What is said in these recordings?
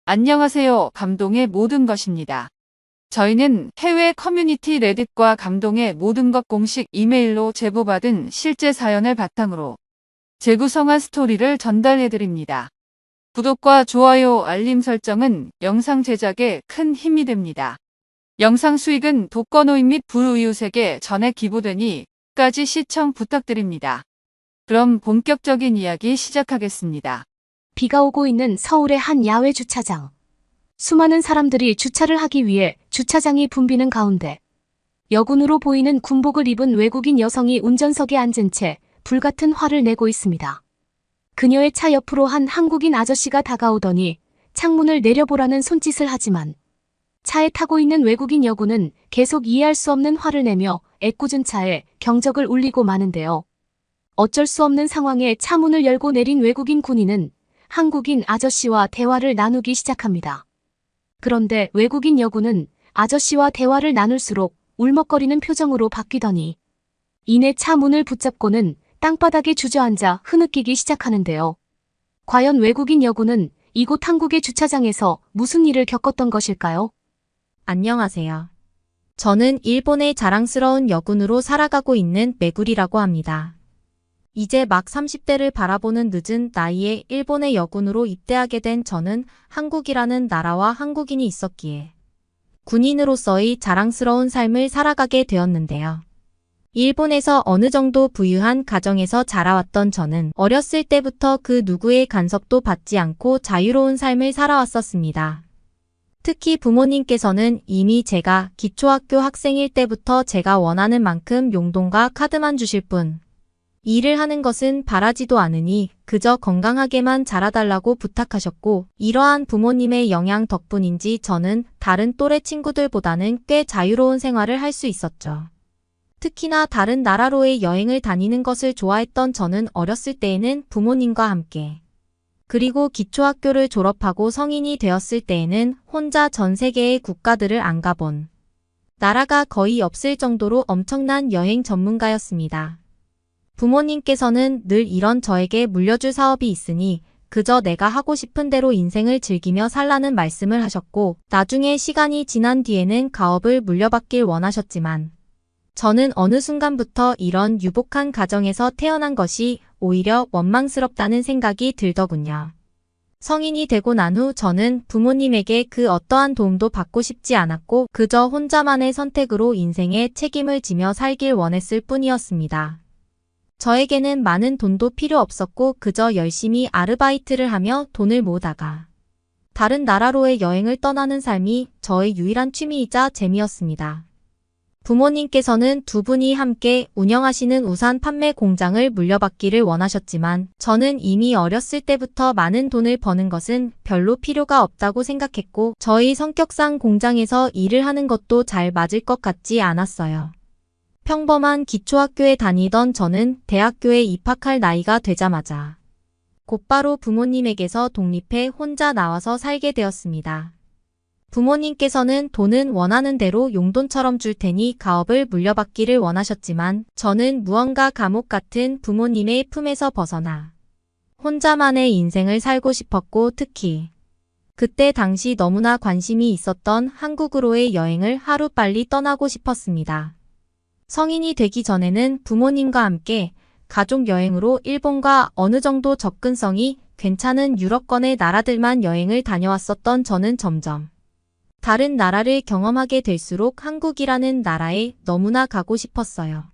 안녕하세요. 감동의 모든 것입니다. 저희는 해외 커뮤니티 레딧과 감동의 모든 것 공식 이메일로 제보받은 실제 사연을 바탕으로 재구성한 스토리를 전달해드립니다. 구독과 좋아요, 알림 설정은 영상 제작에 큰 힘이 됩니다. 영상 수익은 독거노인 및 불우이웃에게 전액 기부되니 끝까지 시청 부탁드립니다. 그럼 본격적인 이야기 시작하겠습니다. 비가 오고 있는 서울의 한 야외 주차장. 수많은 사람들이 주차를 하기 위해 주차장이 붐비는 가운데 여군으로 보이는 군복을 입은 외국인 여성이 운전석에 앉은 채 불같은 화를 내고 있습니다. 그녀의 차 옆으로 한 한국인 아저씨가 다가오더니 창문을 내려보라는 손짓을 하지만 차에 타고 있는 외국인 여군은 계속 이해할 수 없는 화를 내며 애꿎은 차에 경적을 울리고 마는데요. 어쩔 수 없는 상황에 차 문을 열고 내린 외국인 군인은 한국인 아저씨와 대화를 나누기 시작합니다. 그런데 외국인 여군은 아저씨와 대화를 나눌수록 울먹거리는 표정으로 바뀌더니 이내 차 문을 붙잡고는 땅바닥에 주저앉아 흐느끼기 시작하는데요. 과연 외국인 여군은 이곳 한국의 주차장에서 무슨 일을 겪었던 것일까요? 안녕하세요. 저는 일본의 자랑스러운 여군으로 살아가고 있는 메구리라고 합니다. 이제 막 30대를 바라보는 늦은 나이에 일본의 여군으로 입대하게 된 저는 한국이라는 나라와 한국인이 있었기에 군인으로서의 자랑스러운 삶을 살아가게 되었는데요. 일본에서 어느 정도 부유한 가정에서 자라왔던 저는 어렸을 때부터 그 누구의 간섭도 받지 않고 자유로운 삶을 살아왔었습니다. 특히 부모님께서는 이미 제가 기초학교 학생일 때부터 제가 원하는 만큼 용돈과 카드만 주실 뿐 일을 하는 것은 바라지도 않으니 그저 건강하게만 자라달라고 부탁하셨고, 이러한 부모님의 영향 덕분인지 저는 다른 또래 친구들보다는 꽤 자유로운 생활을 할 수 있었죠. 특히나 다른 나라로의 여행을 다니는 것을 좋아했던 저는 어렸을 때에는 부모님과 함께, 그리고 기초학교를 졸업하고 성인이 되었을 때에는 혼자 전 세계의 국가들을 안 가본 나라가 거의 없을 정도로 엄청난 여행 전문가였습니다. 부모님께서는 늘 이런 저에게 물려줄 사업이 있으니 그저 내가 하고 싶은 대로 인생을 즐기며 살라는 말씀을 하셨고, 나중에 시간이 지난 뒤에는 가업을 물려받길 원하셨지만 저는 어느 순간부터 이런 유복한 가정에서 태어난 것이 오히려 원망스럽다는 생각이 들더군요. 성인이 되고 난 후 저는 부모님에게 그 어떠한 도움도 받고 싶지 않았고 그저 혼자만의 선택으로 인생에 책임을 지며 살길 원했을 뿐이었습니다. 저에게는 많은 돈도 필요 없었고 그저 열심히 아르바이트를 하며 돈을 모으다가 다른 나라로의 여행을 떠나는 삶이 저의 유일한 취미이자 재미였습니다. 부모님께서는 두 분이 함께 운영하시는 우산 판매 공장을 물려받기를 원하셨지만 저는 이미 어렸을 때부터 많은 돈을 버는 것은 별로 필요가 없다고 생각했고 저의 성격상 공장에서 일을 하는 것도 잘 맞을 것 같지 않았어요. 평범한 기초학교에 다니던 저는 대학교에 입학할 나이가 되자마자 곧바로 부모님에게서 독립해 혼자 나와서 살게 되었습니다. 부모님께서는 돈은 원하는 대로 용돈처럼 줄 테니 가업을 물려받기를 원하셨지만 저는 무언가 감옥 같은 부모님의 품에서 벗어나 혼자만의 인생을 살고 싶었고 특히 그때 당시 너무나 관심이 있었던 한국으로의 여행을 하루빨리 떠나고 싶었습니다. 성인이 되기 전에는 부모님과 함께 가족 여행으로 일본과 어느 정도 접근성이 괜찮은 유럽권의 나라들만 여행을 다녀왔었던 저는 점점 다른 나라를 경험하게 될수록 한국이라는 나라에 너무나 가고 싶었어요.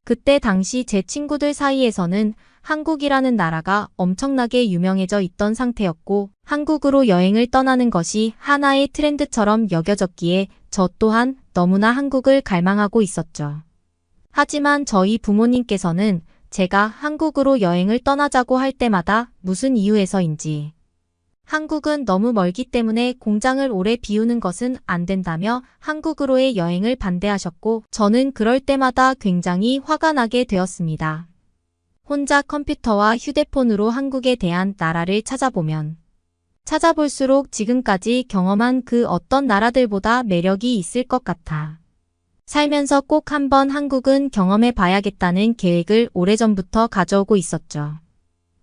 그때 당시 제 친구들 사이에서는 한국이라는 나라가 엄청나게 유명해져 있던 상태였고 한국으로 여행을 떠나는 것이 하나의 트렌드처럼 여겨졌기에 저 또한 너무나 한국을 갈망하고 있었죠. 하지만 저희 부모님께서는 제가 한국으로 여행을 떠나자고 할 때마다 무슨 이유에서인지 한국은 너무 멀기 때문에 공장을 오래 비우는 것은 안 된다며 한국으로의 여행을 반대하셨고 저는 그럴 때마다 굉장히 화가 나게 되었습니다. 혼자 컴퓨터와 휴대폰으로 한국에 대한 나라를 찾아볼수록 지금까지 경험한 그 어떤 나라들보다 매력이 있을 것 같아 살면서 꼭 한번 한국은 경험해 봐야겠다는 계획을 오래전부터 가져오고 있었죠.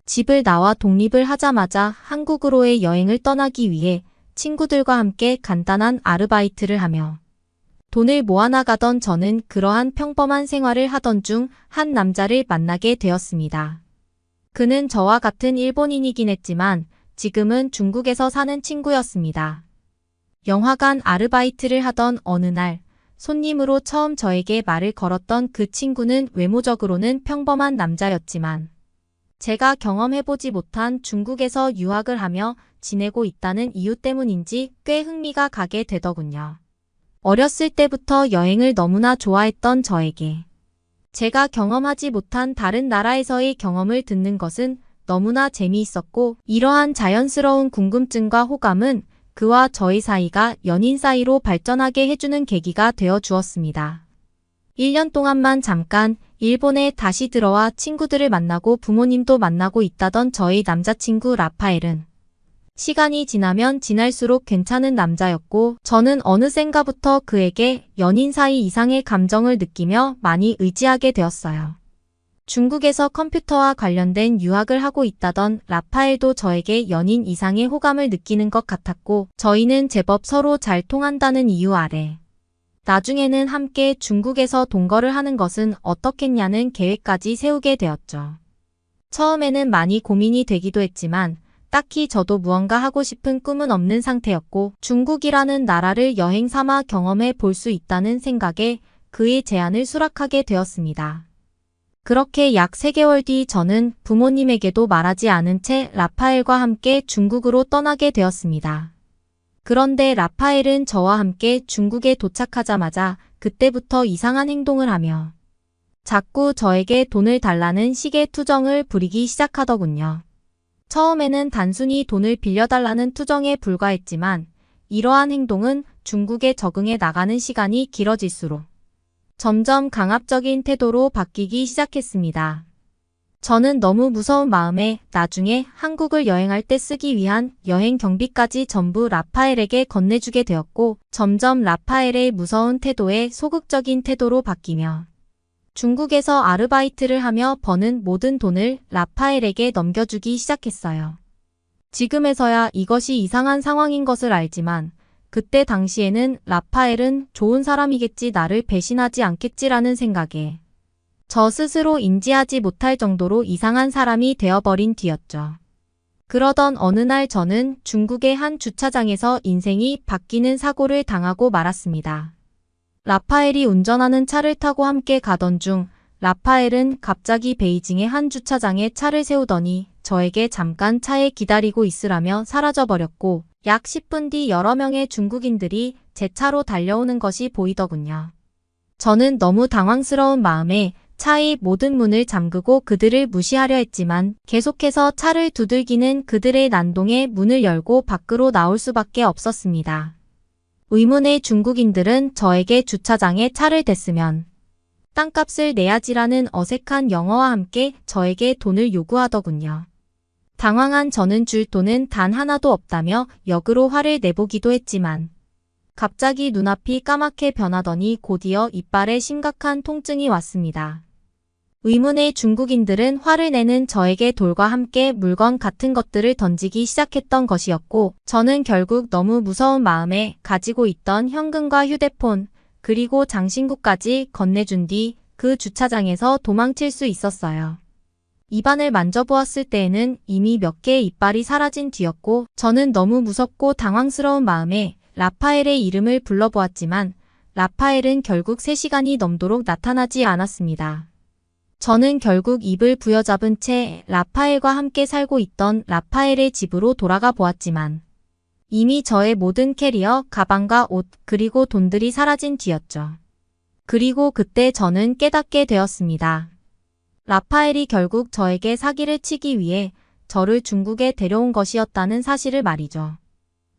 집을 나와 독립을 하자마자 한국으로의 여행을 떠나기 위해 친구들과 함께 간단한 아르바이트를 하며 돈을 모아나가던 저는 그러한 평범한 생활을 하던 중 한 남자를 만나게 되었습니다. 그는 저와 같은 일본인이긴 했지만 지금은 중국에서 사는 친구였습니다. 영화관 아르바이트를 하던 어느 날 손님으로 처음 저에게 말을 걸었던 그 친구는 외모적으로는 평범한 남자였지만 제가 경험해보지 못한 중국에서 유학을 하며 지내고 있다는 이유 때문인지 꽤 흥미가 가게 되더군요. 어렸을 때부터 여행을 너무나 좋아했던 저에게 제가 경험하지 못한 다른 나라에서의 경험을 듣는 것은 너무나 재미있었고 이러한 자연스러운 궁금증과 호감은 그와 저의 사이가 연인 사이로 발전하게 해주는 계기가 되어 주었습니다. 1년 동안만 잠깐 일본에 다시 들어와 친구들을 만나고 부모님도 만나고 있다던 저의 남자친구 라파엘은 시간이 지나면 지날수록 괜찮은 남자였고 저는 어느샌가부터 그에게 연인 사이 이상의 감정을 느끼며 많이 의지하게 되었어요. 중국에서 컴퓨터와 관련된 유학을 하고 있다던 라파엘도 저에게 연인 이상의 호감을 느끼는 것 같았고 저희는 제법 서로 잘 통한다는 이유 아래 나중에는 함께 중국에서 동거를 하는 것은 어떻겠냐는 계획까지 세우게 되었죠. 처음에는 많이 고민이 되기도 했지만 딱히 저도 무언가 하고 싶은 꿈은 없는 상태였고 중국이라는 나라를 여행 삼아 경험해 볼 수 있다는 생각에 그의 제안을 수락하게 되었습니다. 그렇게 약 3개월 뒤 저는 부모님에게도 말하지 않은 채 라파엘과 함께 중국으로 떠나게 되었습니다. 그런데 라파엘은 저와 함께 중국에 도착하자마자 그때부터 이상한 행동을 하며 자꾸 저에게 돈을 달라는 식의 투정을 부리기 시작하더군요. 처음에는 단순히 돈을 빌려달라는 투정에 불과했지만 이러한 행동은 중국에 적응해 나가는 시간이 길어질수록 점점 강압적인 태도로 바뀌기 시작했습니다. 저는 너무 무서운 마음에 나중에 한국을 여행할 때 쓰기 위한 여행 경비까지 전부 라파엘에게 건네주게 되었고 점점 라파엘의 무서운 태도에 소극적인 태도로 바뀌며 중국에서 아르바이트를 하며 버는 모든 돈을 라파엘에게 넘겨주기 시작했어요. 지금에서야 이것이 이상한 상황인 것을 알지만 그때 당시에는 라파엘은 좋은 사람이겠지 나를 배신하지 않겠지라는 생각에 저 스스로 인지하지 못할 정도로 이상한 사람이 되어버린 뒤였죠. 그러던 어느 날 저는 중국의 한 주차장에서 인생이 바뀌는 사고를 당하고 말았습니다. 라파엘이 운전하는 차를 타고 함께 가던 중 라파엘은 갑자기 베이징의 한 주차장에 차를 세우더니 저에게 잠깐 차에 기다리고 있으라며 사라져버렸고 약 10분 뒤 여러 명의 중국인들이 제 차로 달려오는 것이 보이더군요. 저는 너무 당황스러운 마음에 차의 모든 문을 잠그고 그들을 무시하려 했지만 계속해서 차를 두들기는 그들의 난동에 문을 열고 밖으로 나올 수밖에 없었습니다. 의문의 중국인들은 저에게 주차장에 차를 댔으면 땅값을 내야지라는 어색한 영어와 함께 저에게 돈을 요구하더군요. 당황한 저는 줄 돈은 단 하나도 없다며 역으로 화를 내보기도 했지만 갑자기 눈앞이 까맣게 변하더니 곧이어 이빨에 심각한 통증이 왔습니다. 의문의 중국인들은 화를 내는 저에게 돌과 함께 물건 같은 것들을 던지기 시작했던 것이었고 저는 결국 너무 무서운 마음에 가지고 있던 현금과 휴대폰 그리고 장신구까지 건네준 뒤 그 주차장에서 도망칠 수 있었어요. 입안을 만져보았을 때에는 이미 몇 개의 이빨이 사라진 뒤였고 저는 너무 무섭고 당황스러운 마음에 라파엘의 이름을 불러보았지만 라파엘은 결국 3시간이 넘도록 나타나지 않았습니다. 저는 결국 입을 부여잡은 채 라파엘과 함께 살고 있던 라파엘의 집으로 돌아가 보았지만 이미 저의 모든 캐리어, 가방과 옷, 그리고 돈들이 사라진 뒤였죠. 그리고 그때 저는 깨닫게 되었습니다. 라파엘이 결국 저에게 사기를 치기 위해 저를 중국에 데려온 것이었다는 사실을 말이죠.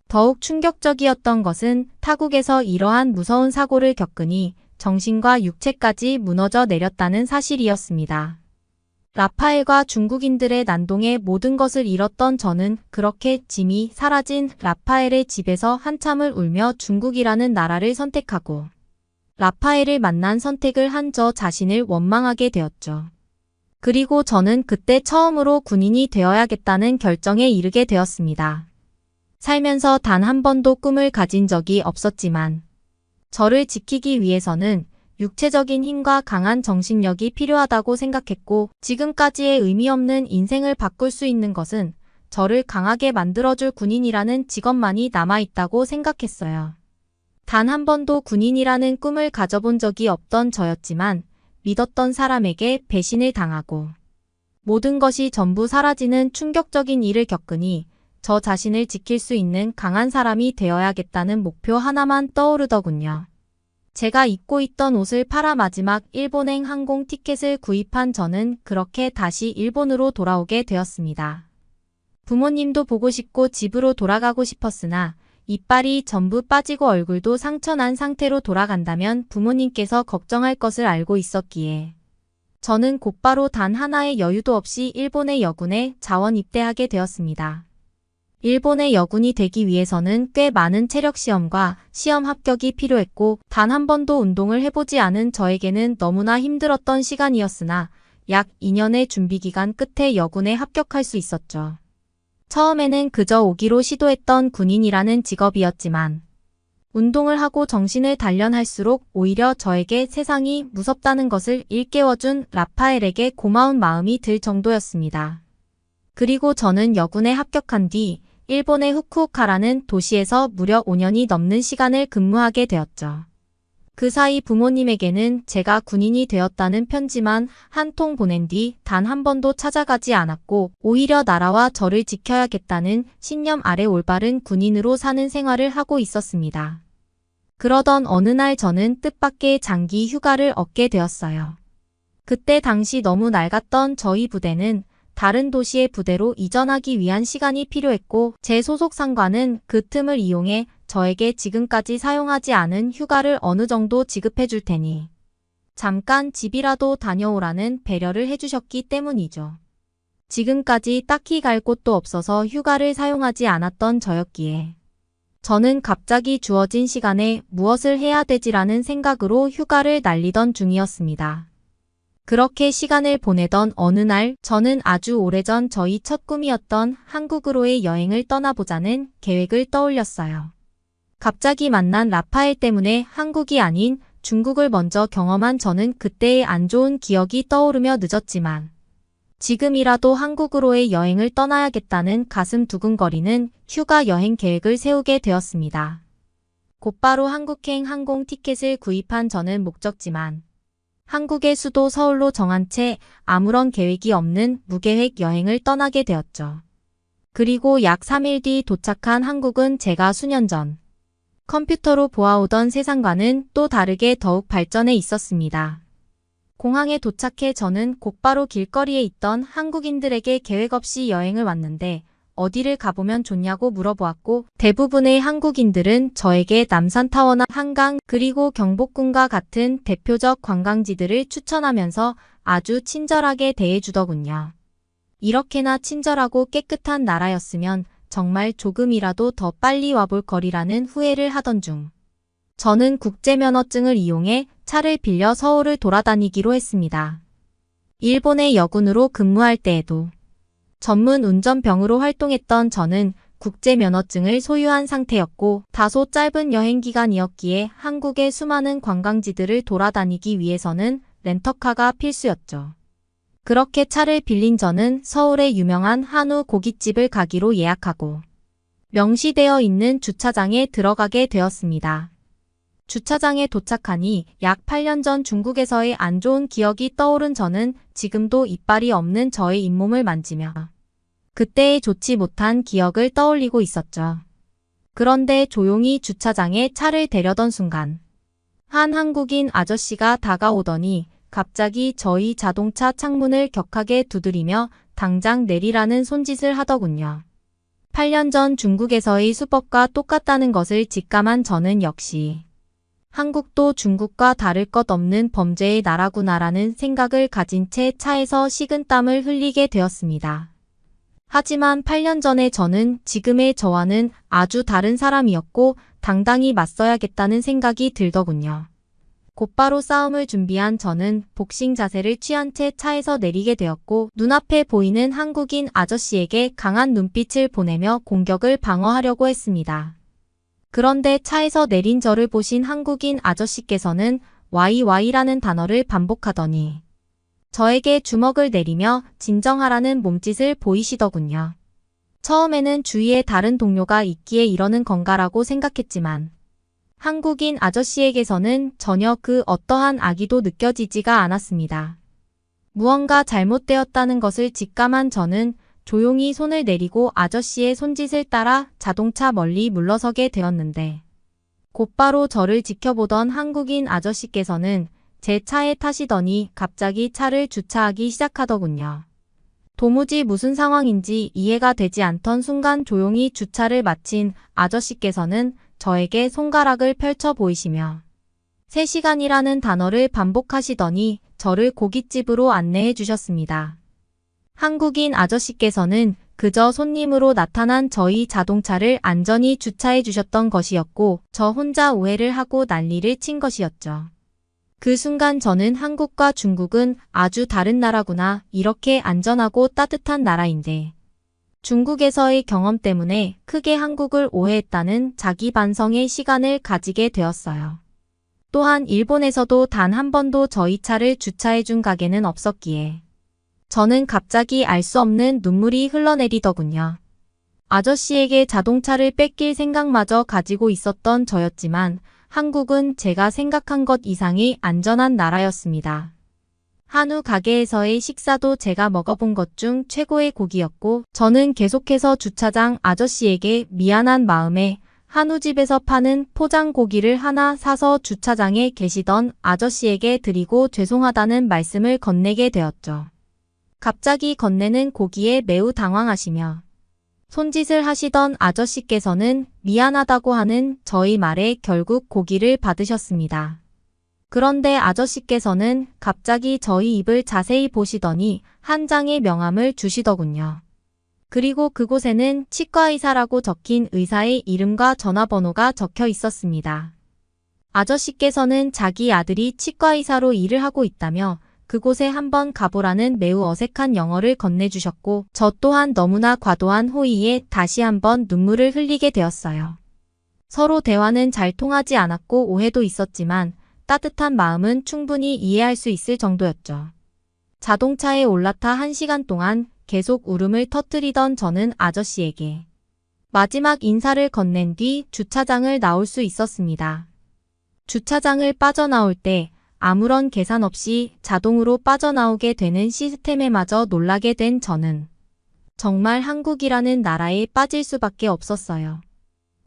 더욱 충격적이었던 것은 타국에서 이러한 무서운 사고를 겪으니 정신과 육체까지 무너져 내렸다는 사실이었습니다. 라파엘과 중국인들의 난동에 모든 것을 잃었던 저는 그렇게 짐이 사라진 라파엘의 집에서 한참을 울며 중국이라는 나라를 선택하고 라파엘을 만난 선택을 한 저 자신을 원망하게 되었죠. 그리고 저는 그때 처음으로 군인이 되어야겠다는 결정에 이르게 되었습니다. 살면서 단 한 번도 꿈을 가진 적이 없었지만 저를 지키기 위해서는 육체적인 힘과 강한 정신력이 필요하다고 생각했고 지금까지의 의미 없는 인생을 바꿀 수 있는 것은 저를 강하게 만들어줄 군인이라는 직업만이 남아있다고 생각했어요. 단 한 번도 군인이라는 꿈을 가져본 적이 없던 저였지만 믿었던 사람에게 배신을 당하고 모든 것이 전부 사라지는 충격적인 일을 겪으니 저 자신을 지킬 수 있는 강한 사람이 되어야겠다는 목표 하나만 떠오르더군요. 제가 입고 있던 옷을 팔아 마지막 일본행 항공 티켓을 구입한 저는 그렇게 다시 일본으로 돌아오게 되었습니다. 부모님도 보고 싶고 집으로 돌아가고 싶었으나 이빨이 전부 빠지고 얼굴도 상처난 상태로 돌아간다면 부모님께서 걱정할 것을 알고 있었기에 저는 곧바로 단 하나의 여유도 없이 일본의 여군에 자원 입대하게 되었습니다. 일본의 여군이 되기 위해서는 꽤 많은 체력 시험과 시험 합격이 필요했고 단 한 번도 운동을 해보지 않은 저에게는 너무나 힘들었던 시간이었으나 약 2년의 준비 기간 끝에 여군에 합격할 수 있었죠. 처음에는 그저 오기로 시도했던 군인이라는 직업이었지만 운동을 하고 정신을 단련할수록 오히려 저에게 세상이 무섭다는 것을 일깨워준 라파엘에게 고마운 마음이 들 정도였습니다. 그리고 저는 여군에 합격한 뒤 일본의 후쿠오카라는 도시에서 무려 5년이 넘는 시간을 근무하게 되었죠. 그 사이 부모님에게는 제가 군인이 되었다는 편지만 한 통 보낸 뒤 단 한 번도 찾아가지 않았고 오히려 나라와 저를 지켜야겠다는 신념 아래 올바른 군인으로 사는 생활을 하고 있었습니다. 그러던 어느 날 저는 뜻밖의 장기 휴가를 얻게 되었어요. 그때 당시 너무 낡았던 저희 부대는 다른 도시의 부대로 이전하기 위한 시간이 필요했고 제 소속 상관은 그 틈을 이용해 저에게 지금까지 사용하지 않은 휴가를 어느 정도 지급해 줄 테니 잠깐 집이라도 다녀오라는 배려를 해주셨기 때문이죠. 지금까지 딱히 갈 곳도 없어서 휴가를 사용하지 않았던 저였기에 저는 갑자기 주어진 시간에 무엇을 해야 되지라는 생각으로 휴가를 날리던 중이었습니다. 그렇게 시간을 보내던 어느 날 저는 아주 오래전 저희 첫 꿈이었던 한국으로의 여행을 떠나보자는 계획을 떠올렸어요. 갑자기 만난 라파엘 때문에 한국이 아닌 중국을 먼저 경험한 저는 그때의 안 좋은 기억이 떠오르며 늦었지만 지금이라도 한국으로의 여행을 떠나야겠다는 가슴 두근거리는 휴가 여행 계획을 세우게 되었습니다. 곧바로 한국행 항공 티켓을 구입한 저는 목적지만 한국의 수도 서울로 정한 채 아무런 계획이 없는 무계획 여행을 떠나게 되었죠. 그리고 약 3일 뒤 도착한 한국은 제가 수년 전 컴퓨터로 보아오던 세상과는 또 다르게 더욱 발전해 있었습니다. 공항에 도착해 저는 곧바로 길거리에 있던 한국인들에게 계획 없이 여행을 왔는데 어디를 가보면 좋냐고 물어보았고 대부분의 한국인들은 저에게 남산타워나 한강 그리고 경복궁과 같은 대표적 관광지들을 추천하면서 아주 친절하게 대해주더군요. 이렇게나 친절하고 깨끗한 나라였으면 정말 조금이라도 더 빨리 와볼 거리라는 후회를 하던 중 저는 국제면허증을 이용해 차를 빌려 서울을 돌아다니기로 했습니다. 일본의 여군으로 근무할 때에도 전문 운전병으로 활동했던 저는 국제면허증을 소유한 상태였고 다소 짧은 여행 기간이었기에 한국의 수많은 관광지들을 돌아다니기 위해서는 렌터카가 필수였죠. 그렇게 차를 빌린 저는 서울의 유명한 한우 고깃집을 가기로 예약하고 명시되어 있는 주차장에 들어가게 되었습니다. 주차장에 도착하니 약 8년 전 중국에서의 안 좋은 기억이 떠오른 저는 지금도 이빨이 없는 저의 잇몸을 만지며 그때의 좋지 못한 기억을 떠올리고 있었죠. 그런데 조용히 주차장에 차를 대려던 순간 한 한국인 아저씨가 다가오더니 갑자기 저희 자동차 창문을 격하게 두드리며 당장 내리라는 손짓을 하더군요. 8년 전 중국에서의 수법과 똑같다는 것을 직감한 저는 역시 한국도 중국과 다를 것 없는 범죄의 나라구나라는 생각을 가진 채 차에서 식은땀을 흘리게 되었습니다. 하지만 8년 전의 저는 지금의 저와는 아주 다른 사람이었고 당당히 맞서야겠다는 생각이 들더군요. 곧바로 싸움을 준비한 저는 복싱 자세를 취한 채 차에서 내리게 되었고 눈앞에 보이는 한국인 아저씨에게 강한 눈빛을 보내며 공격을 방어하려고 했습니다. 그런데 차에서 내린 저를 보신 한국인 아저씨께서는 YY라는 단어를 반복하더니 저에게 주먹을 내리며 진정하라는 몸짓을 보이시더군요. 처음에는 주위에 다른 동료가 있기에 이러는 건가라고 생각했지만 한국인 아저씨에게서는 전혀 그 어떠한 악의도 느껴지지가 않았습니다. 무언가 잘못되었다는 것을 직감한 저는 조용히 손을 내리고 아저씨의 손짓을 따라 자동차 멀리 물러서게 되었는데 곧바로 저를 지켜보던 한국인 아저씨께서는 제 차에 타시더니 갑자기 차를 주차하기 시작하더군요. 도무지 무슨 상황인지 이해가 되지 않던 순간 조용히 주차를 마친 아저씨께서는 저에게 손가락을 펼쳐 보이시며 3시간이라는 단어를 반복하시더니 저를 고깃집으로 안내해 주셨습니다. 한국인 아저씨께서는 그저 손님으로 나타난 저희 자동차를 안전히 주차해 주셨던 것이었고 저 혼자 오해를 하고 난리를 친 것이었죠. 그 순간 저는 한국과 중국은 아주 다른 나라구나, 이렇게 안전하고 따뜻한 나라인데 중국에서의 경험 때문에 크게 한국을 오해했다는 자기 반성의 시간을 가지게 되었어요. 또한 일본에서도 단 한 번도 저희 차를 주차해 준 가게는 없었기에 저는 갑자기 알 수 없는 눈물이 흘러내리더군요. 아저씨에게 자동차를 뺏길 생각마저 가지고 있었던 저였지만 한국은 제가 생각한 것 이상의 안전한 나라였습니다. 한우 가게에서의 식사도 제가 먹어본 것 중 최고의 고기였고 저는 계속해서 주차장 아저씨에게 미안한 마음에 한우집에서 파는 포장 고기를 하나 사서 주차장에 계시던 아저씨에게 드리고 죄송하다는 말씀을 건네게 되었죠. 갑자기 건네는 고기에 매우 당황하시며 손짓을 하시던 아저씨께서는 미안하다고 하는 저희 말에 결국 고기를 받으셨습니다. 그런데 아저씨께서는 갑자기 저희 입을 자세히 보시더니 한 장의 명함을 주시더군요. 그리고 그곳에는 치과의사라고 적힌 의사의 이름과 전화번호가 적혀 있었습니다. 아저씨께서는 자기 아들이 치과의사로 일을 하고 있다며 그곳에 한번 가보라는 매우 어색한 영어를 건네주셨고 저 또한 너무나 과도한 호의에 다시 한번 눈물을 흘리게 되었어요. 서로 대화는 잘 통하지 않았고 오해도 있었지만 따뜻한 마음은 충분히 이해할 수 있을 정도였죠. 자동차에 올라타 1시간 동안 계속 울음을 터뜨리던 저는 아저씨에게 마지막 인사를 건넨 뒤 주차장을 나올 수 있었습니다. 주차장을 빠져나올 때 아무런 계산 없이 자동으로 빠져나오게 되는 시스템에마저 놀라게 된 저는 정말 한국이라는 나라에 빠질 수밖에 없었어요.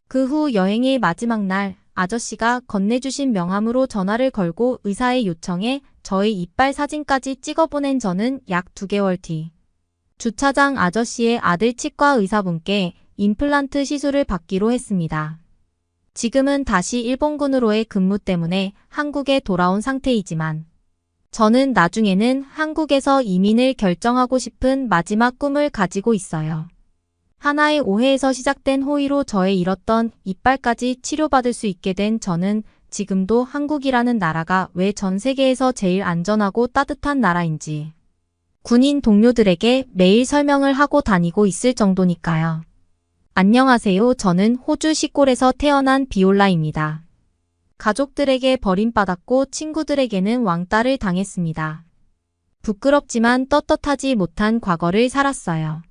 그 후 여행의 마지막 날 아저씨가 건네주신 명함으로 전화를 걸고 의사의 요청에 저의 이빨 사진까지 찍어보낸 저는 약 2개월 뒤 주차장 아저씨의 아들 치과 의사분께 임플란트 시술을 받기로 했습니다. 지금은 다시 일본군으로의 근무 때문에 한국에 돌아온 상태이지만 저는 나중에는 한국에서 이민을 결정하고 싶은 마지막 꿈을 가지고 있어요. 하나의 오해에서 시작된 호의로 저의 잃었던 이빨까지 치료받을 수 있게 된 저는 지금도 한국이라는 나라가 왜 전 세계에서 제일 안전하고 따뜻한 나라인지 군인 동료들에게 매일 설명을 하고 다니고 있을 정도니까요. 안녕하세요. 저는 호주 시골에서 태어난 비올라입니다. 가족들에게 버림받았고 친구들에게는 왕따를 당했습니다. 부끄럽지만 떳떳하지 못한 과거를 살았어요.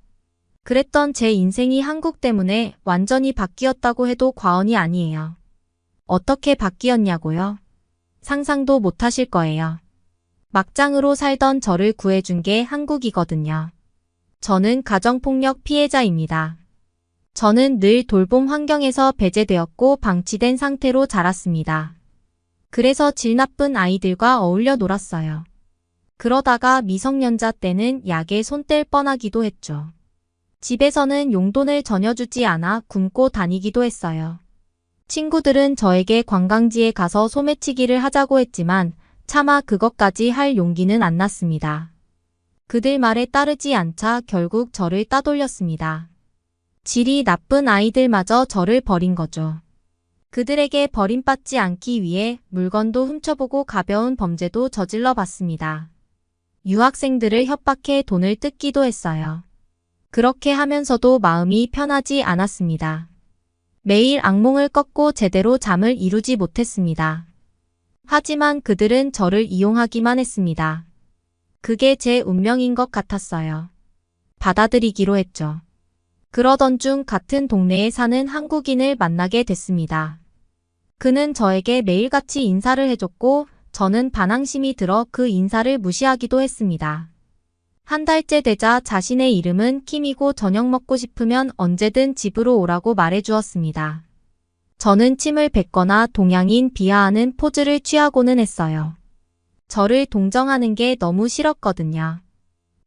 그랬던 제 인생이 한국 때문에 완전히 바뀌었다고 해도 과언이 아니에요. 어떻게 바뀌었냐고요? 상상도 못하실 거예요. 막장으로 살던 저를 구해준 게 한국이거든요. 저는 가정폭력 피해자입니다. 저는 늘 돌봄 환경에서 배제되었고 방치된 상태로 자랐습니다. 그래서 질 나쁜 아이들과 어울려 놀았어요. 그러다가 미성년자 때는 약에 손 뗄 뻔하기도 했죠. 집에서는 용돈을 전혀 주지 않아 굶고 다니기도 했어요. 친구들은 저에게 관광지에 가서 소매치기를 하자고 했지만 차마 그것까지 할 용기는 안 났습니다. 그들 말에 따르지 않자 결국 저를 따돌렸습니다. 질이 나쁜 아이들마저 저를 버린 거죠. 그들에게 버림받지 않기 위해 물건도 훔쳐보고 가벼운 범죄도 저질러 봤습니다. 유학생들을 협박해 돈을 뜯기도 했어요. 그렇게 하면서도 마음이 편하지 않았습니다. 매일 악몽을 꿨고 제대로 잠을 이루지 못했습니다. 하지만 그들은 저를 이용하기만 했습니다. 그게 제 운명인 것 같았어요. 받아들이기로 했죠. 그러던 중 같은 동네에 사는 한국인을 만나게 됐습니다. 그는 저에게 매일같이 인사를 해줬고 저는 반항심이 들어 그 인사를 무시하기도 했습니다. 한 달째 되자 자신의 이름은 킴이고 저녁 먹고 싶으면 언제든 집으로 오라고 말해주었습니다. 저는 침을 뱉거나 동양인 비하하는 포즈를 취하고는 했어요. 저를 동정하는 게 너무 싫었거든요.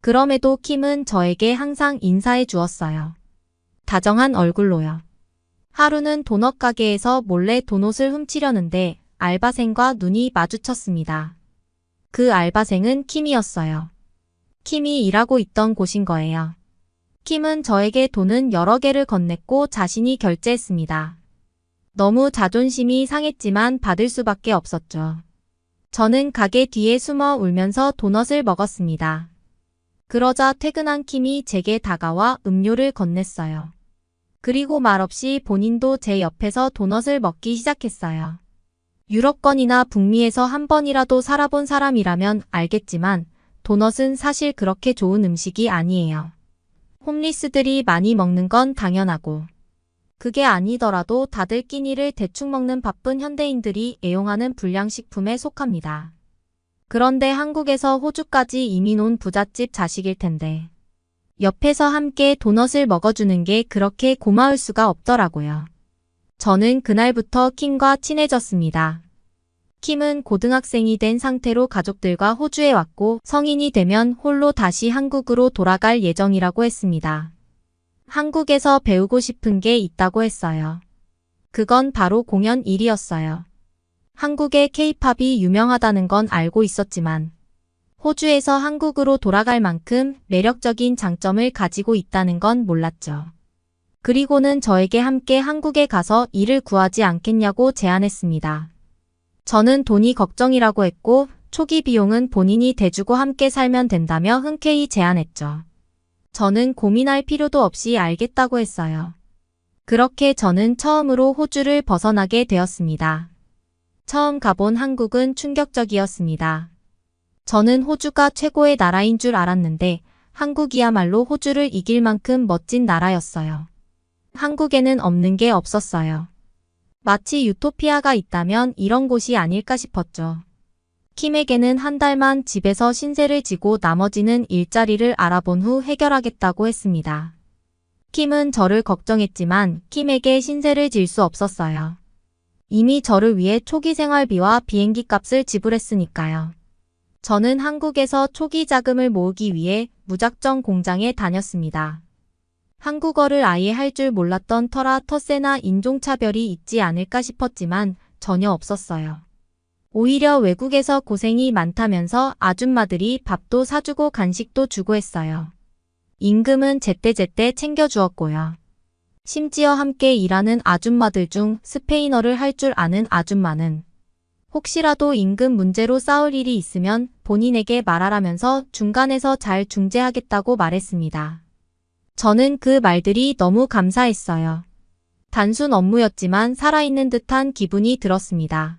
그럼에도 킴은 저에게 항상 인사해 주었어요. 다정한 얼굴로요. 하루는 도넛 가게에서 몰래 도넛을 훔치려는데 알바생과 눈이 마주쳤습니다. 그 알바생은 킴이었어요. 킴이 일하고 있던 곳인 거예요. 킴은 저에게 돈은 여러 개를 건넸고 자신이 결제했습니다. 너무 자존심이 상했지만 받을 수밖에 없었죠. 저는 가게 뒤에 숨어 울면서 도넛을 먹었습니다. 그러자 퇴근한 킴이 제게 다가와 음료를 건넸어요. 그리고 말없이 본인도 제 옆에서 도넛을 먹기 시작했어요. 유럽권이나 북미에서 한 번이라도 살아본 사람이라면 알겠지만 도넛은 사실 그렇게 좋은 음식이 아니에요. 홈리스들이 많이 먹는 건 당연하고 그게 아니더라도 다들 끼니를 대충 먹는 바쁜 현대인들이 애용하는 불량식품에 속합니다. 그런데 한국에서 호주까지 이민 온 부잣집 자식일 텐데 옆에서 함께 도넛을 먹어주는 게 그렇게 고마울 수가 없더라고요. 저는 그날부터 킴과 친해졌습니다. 킴은 고등학생이 된 상태로 가족들과 호주에 왔고 성인이 되면 홀로 다시 한국으로 돌아갈 예정이라고 했습니다. 한국에서 배우고 싶은 게 있다고 했어요. 그건 바로 공연 일이었어요. 한국의 K-팝이 유명하다는 건 알고 있었지만 호주에서 한국으로 돌아갈 만큼 매력적인 장점을 가지고 있다는 건 몰랐죠. 그리고는 저에게 함께 한국에 가서 일을 구하지 않겠냐고 제안했습니다. 저는 돈이 걱정이라고 했고 초기 비용은 본인이 대주고 함께 살면 된다며 흔쾌히 제안했죠. 저는 고민할 필요도 없이 알겠다고 했어요. 그렇게 저는 처음으로 호주를 벗어나게 되었습니다. 처음 가본 한국은 충격적이었습니다. 저는 호주가 최고의 나라인 줄 알았는데 한국이야말로 호주를 이길 만큼 멋진 나라였어요. 한국에는 없는 게 없었어요. 마치 유토피아가 있다면 이런 곳이 아닐까 싶었죠. 킴에게는 한 달만 집에서 신세를 지고 나머지는 일자리를 알아본 후 해결하겠다고 했습니다. 킴은 저를 걱정했지만 킴에게 신세를 질 수 없었어요. 이미 저를 위해 초기 생활비와 비행기 값을 지불했으니까요. 저는 한국에서 초기 자금을 모으기 위해 무작정 공장에 다녔습니다. 한국어를 아예 할 줄 몰랐던 터라 텃세나 인종차별이 있지 않을까 싶었지만 전혀 없었어요. 오히려 외국에서 고생이 많다면서 아줌마들이 밥도 사주고 간식도 주고 했어요. 임금은 제때제때 챙겨주었고요. 심지어 함께 일하는 아줌마들 중 스페인어를 할 줄 아는 아줌마는 혹시라도 임금 문제로 싸울 일이 있으면 본인에게 말하라면서 중간에서 잘 중재하겠다고 말했습니다. 저는 그 말들이 너무 감사했어요. 단순 업무였지만 살아있는 듯한 기분이 들었습니다.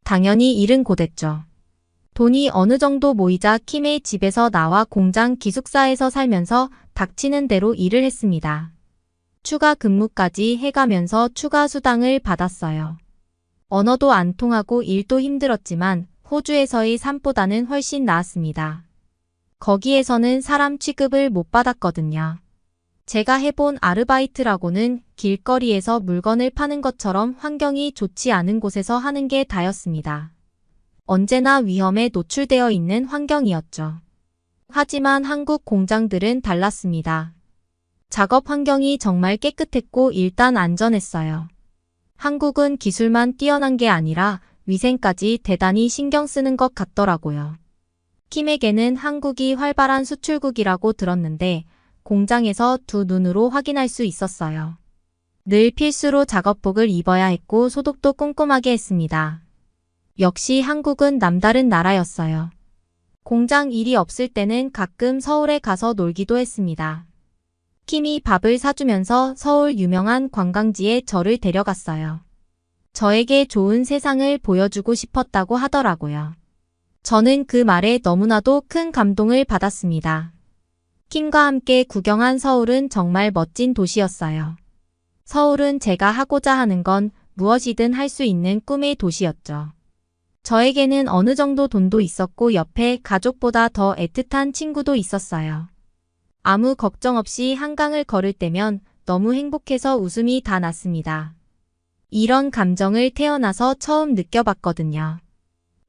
당연히 일은 곧했죠. 돈이 어느 정도 모이자 킴의 집에서 나와 공장 기숙사에서 살면서 닥치는 대로 일을 했습니다. 추가 근무까지 해가면서 추가 수당을 받았어요. 언어도 안 통하고 일도 힘들었지만 호주에서의 삶보다는 훨씬 나았습니다. 거기에서는 사람 취급을 못 받았거든요. 제가 해본 아르바이트라고는 길거리에서 물건을 파는 것처럼 환경이 좋지 않은 곳에서 하는 게 다였습니다. 언제나 위험에 노출되어 있는 환경이었죠. 하지만 한국 공장들은 달랐습니다. 작업 환경이 정말 깨끗했고 일단 안전했어요. 한국은 기술만 뛰어난 게 아니라 위생까지 대단히 신경 쓰는 것 같더라고요. 킴에게는 한국이 활발한 수출국이라고 들었는데 공장에서 두 눈으로 확인할 수 있었어요. 늘 필수로 작업복을 입어야 했고 소독도 꼼꼼하게 했습니다. 역시 한국은 남다른 나라였어요. 공장 일이 없을 때는 가끔 서울에 가서 놀기도 했습니다. 킴이 밥을 사주면서 서울 유명한 관광지에 저를 데려갔어요. 저에게 좋은 세상을 보여주고 싶었다고 하더라고요. 저는 그 말에 너무나도 큰 감동을 받았습니다. 킴과 함께 구경한 서울은 정말 멋진 도시였어요. 서울은 제가 하고자 하는 건 무엇이든 할 수 있는 꿈의 도시였죠. 저에게는 어느 정도 돈도 있었고 옆에 가족보다 더 애틋한 친구도 있었어요. 아무 걱정 없이 한강을 걸을 때면 너무 행복해서 웃음이 다 났습니다. 이런 감정을 태어나서 처음 느껴봤거든요.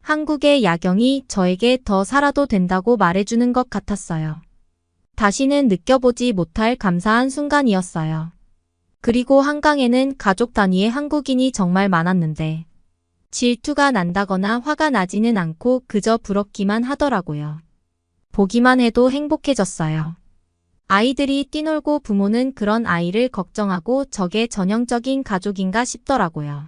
한국의 야경이 저에게 더 살아도 된다고 말해주는 것 같았어요. 다시는 느껴보지 못할 감사한 순간이었어요. 그리고 한강에는 가족 단위의 한국인이 정말 많았는데 질투가 난다거나 화가 나지는 않고 그저 부럽기만 하더라고요. 보기만 해도 행복해졌어요. 아이들이 뛰놀고 부모는 그런 아이를 걱정하고 저게 전형적인 가족인가 싶더라고요.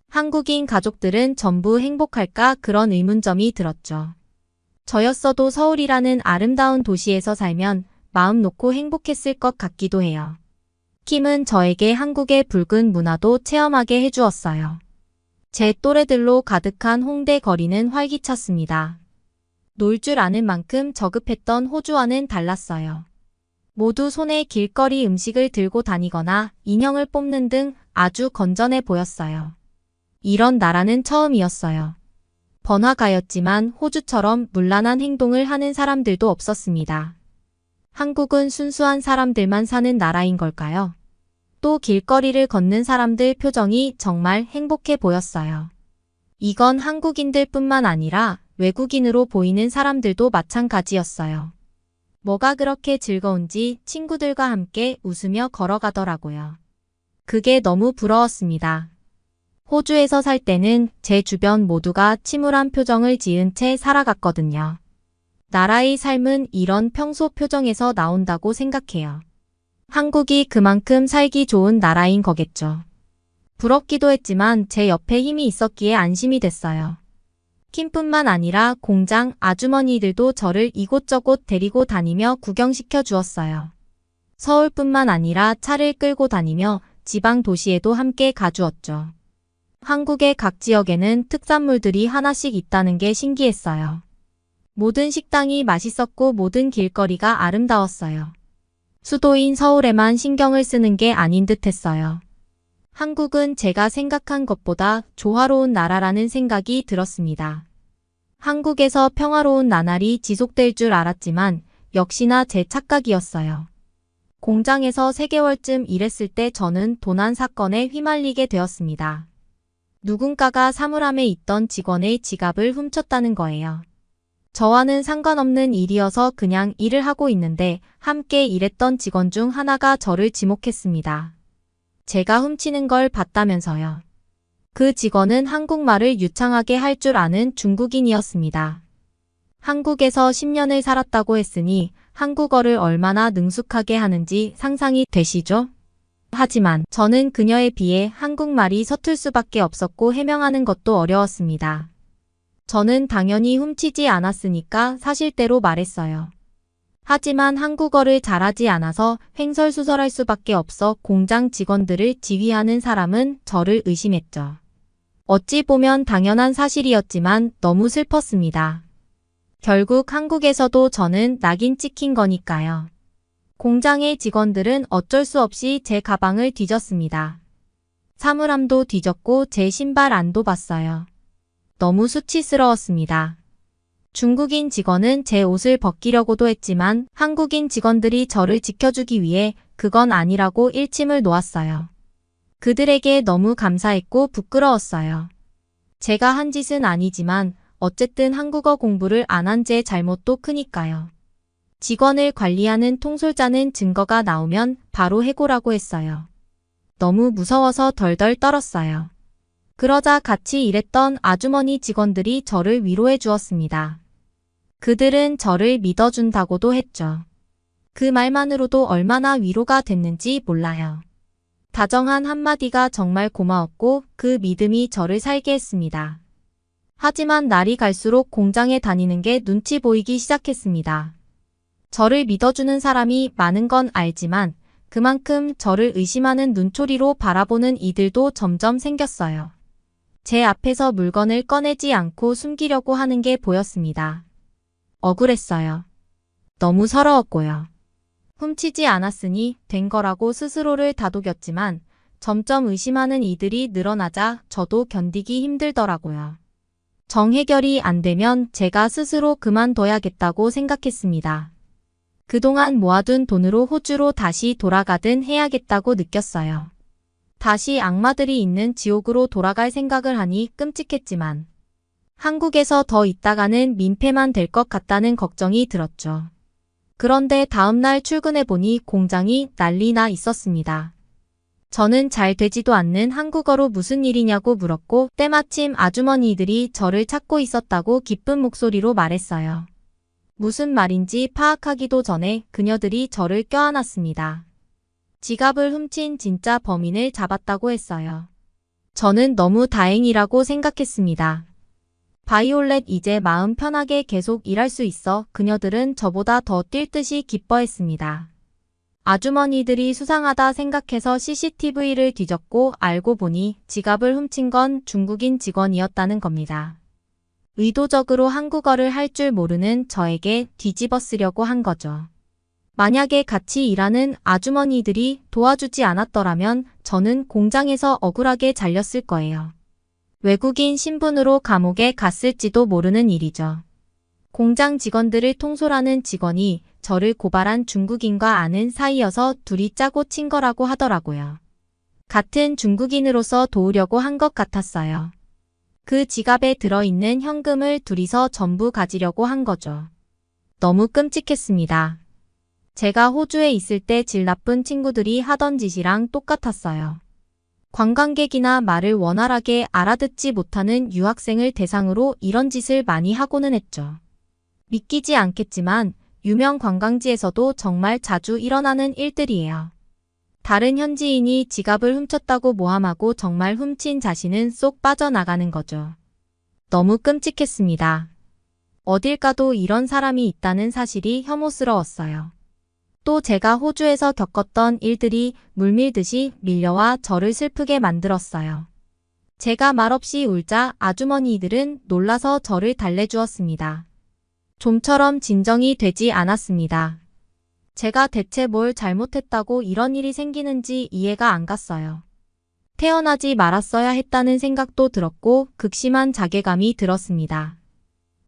한국인 가족들은 전부 행복할까 그런 의문점이 들었죠. 저였어도 서울이라는 아름다운 도시에서 살면 마음 놓고 행복했을 것 같기도 해요. 킴은 저에게 한국의 붉은 문화도 체험하게 해주었어요. 제 또래들로 가득한 홍대 거리는 활기찼습니다. 놀 줄 아는 만큼 저급했던 호주와는 달랐어요. 모두 손에 길거리 음식을 들고 다니거나 인형을 뽑는 등 아주 건전해 보였어요. 이런 나라는 처음이었어요. 번화가였지만 호주처럼 문란한 행동을 하는 사람들도 없었습니다. 한국은 순수한 사람들만 사는 나라인 걸까요? 또 길거리를 걷는 사람들 표정이 정말 행복해 보였어요. 이건 한국인들뿐만 아니라 외국인으로 보이는 사람들도 마찬가지였어요. 뭐가 그렇게 즐거운지 친구들과 함께 웃으며 걸어가더라고요. 그게 너무 부러웠습니다. 호주에서 살 때는 제 주변 모두가 침울한 표정을 지은 채 살아갔거든요. 나라의 삶은 이런 평소 표정에서 나온다고 생각해요. 한국이 그만큼 살기 좋은 나라인 거겠죠. 부럽기도 했지만 제 옆에 힘이 있었기에 안심이 됐어요. 킴뿐만 아니라 공장 아주머니들도 저를 이곳저곳 데리고 다니며 구경시켜 주었어요. 서울뿐만 아니라 차를 끌고 다니며 지방 도시에도 함께 가주었죠. 한국의 각 지역에는 특산물들이 하나씩 있다는 게 신기했어요. 모든 식당이 맛있었고 모든 길거리가 아름다웠어요. 수도인 서울에만 신경을 쓰는 게 아닌 듯 했어요. 한국은 제가 생각한 것보다 조화로운 나라라는 생각이 들었습니다. 한국에서 평화로운 나날이 지속될 줄 알았지만 역시나 제 착각이었어요. 공장에서 3개월쯤 일했을 때 저는 도난 사건에 휘말리게 되었습니다. 누군가가 사물함에 있던 직원의 지갑을 훔쳤다는 거예요. 저와는 상관없는 일이어서 그냥 일을 하고 있는데 함께 일했던 직원 중 하나가 저를 지목했습니다. 제가 훔치는 걸 봤다면서요. 그 직원은 한국말을 유창하게 할 줄 아는 중국인이었습니다. 한국에서 10년을 살았다고 했으니 한국어를 얼마나 능숙하게 하는지 상상이 되시죠? 하지만 저는 그녀에 비해 한국말이 서툴 수밖에 없었고 해명하는 것도 어려웠습니다. 저는 당연히 훔치지 않았으니까 사실대로 말했어요. 하지만 한국어를 잘하지 않아서 횡설수설할 수밖에 없어 공장 직원들을 지휘하는 사람은 저를 의심했죠. 어찌 보면 당연한 사실이었지만 너무 슬펐습니다. 결국 한국에서도 저는 낙인 찍힌 거니까요. 공장의 직원들은 어쩔 수 없이 제 가방을 뒤졌습니다. 사물함도 뒤졌고 제 신발 안도 봤어요. 너무 수치스러웠습니다. 중국인 직원은 제 옷을 벗기려고도 했지만 한국인 직원들이 저를 지켜주기 위해 그건 아니라고 일침을 놓았어요. 그들에게 너무 감사했고 부끄러웠어요. 제가 한 짓은 아니지만 어쨌든 한국어 공부를 안 한 제 잘못도 크니까요. 직원을 관리하는 통솔자는 증거가 나오면 바로 해고라고 했어요. 너무 무서워서 덜덜 떨었어요. 그러자 같이 일했던 아주머니 직원들이 저를 위로해 주었습니다. 그들은 저를 믿어준다고도 했죠. 그 말만으로도 얼마나 위로가 됐는지 몰라요. 다정한 한마디가 정말 고마웠고 그 믿음이 저를 살게 했습니다. 하지만 날이 갈수록 공장에 다니는 게 눈치 보이기 시작했습니다. 저를 믿어주는 사람이 많은 건 알지만 그만큼 저를 의심하는 눈초리로 바라보는 이들도 점점 생겼어요. 제 앞에서 물건을 꺼내지 않고 숨기려고 하는 게 보였습니다. 억울했어요. 너무 서러웠고요. 훔치지 않았으니 된 거라고 스스로를 다독였지만 점점 의심하는 이들이 늘어나자 저도 견디기 힘들더라고요. 정해결이 안 되면 제가 스스로 그만둬야겠다고 생각했습니다. 그동안 모아둔 돈으로 호주로 다시 돌아가든 해야겠다고 느꼈어요. 다시 악마들이 있는 지옥으로 돌아갈 생각을 하니 끔찍했지만 한국에서 더 있다가는 민폐만 될 것 같다는 걱정이 들었죠. 그런데 다음날 출근해보니 공장이 난리나 있었습니다. 저는 잘 되지도 않는 한국어로 무슨 일이냐고 물었고 때마침 아주머니들이 저를 찾고 있었다고 기쁜 목소리로 말했어요. 무슨 말인지 파악하기도 전에 그녀들이 저를 껴안았습니다. 지갑을 훔친 진짜 범인을 잡았다고 했어요. 저는 너무 다행이라고 생각했습니다. 바이올렛 이제 마음 편하게 계속 일할 수 있어 그녀들은 저보다 더 뛸 듯이 기뻐했습니다. 아주머니들이 수상하다 생각해서 CCTV를 뒤졌고 알고 보니 지갑을 훔친 건 중국인 직원이었다는 겁니다. 의도적으로 한국어를 할 줄 모르는 저에게 뒤집어 쓰려고 한 거죠. 만약에 같이 일하는 아주머니들이 도와주지 않았더라면 저는 공장에서 억울하게 잘렸을 거예요. 외국인 신분으로 감옥에 갔을지도 모르는 일이죠. 공장 직원들을 통솔하는 직원이 저를 고발한 중국인과 아는 사이여서 둘이 짜고 친 거라고 하더라고요. 같은 중국인으로서 도우려고 한 것 같았어요. 그 지갑에 들어있는 현금을 둘이서 전부 가지려고 한 거죠. 너무 끔찍했습니다. 제가 호주에 있을 때 질 나쁜 친구들이 하던 짓이랑 똑같았어요. 관광객이나 말을 원활하게 알아듣지 못하는 유학생을 대상으로 이런 짓을 많이 하고는 했죠. 믿기지 않겠지만 유명 관광지에서도 정말 자주 일어나는 일들이에요. 다른 현지인이 지갑을 훔쳤다고 모함하고 정말 훔친 자신은 쏙 빠져나가는 거죠. 너무 끔찍했습니다. 어딜 가도 이런 사람이 있다는 사실이 혐오스러웠어요. 또 제가 호주에서 겪었던 일들이 물밀듯이 밀려와 저를 슬프게 만들었어요. 제가 말없이 울자 아주머니들은 놀라서 저를 달래주었습니다. 좀처럼 진정이 되지 않았습니다. 제가 대체 뭘 잘못했다고 이런 일이 생기는지 이해가 안 갔어요. 태어나지 말았어야 했다는 생각도 들었고 극심한 자괴감이 들었습니다.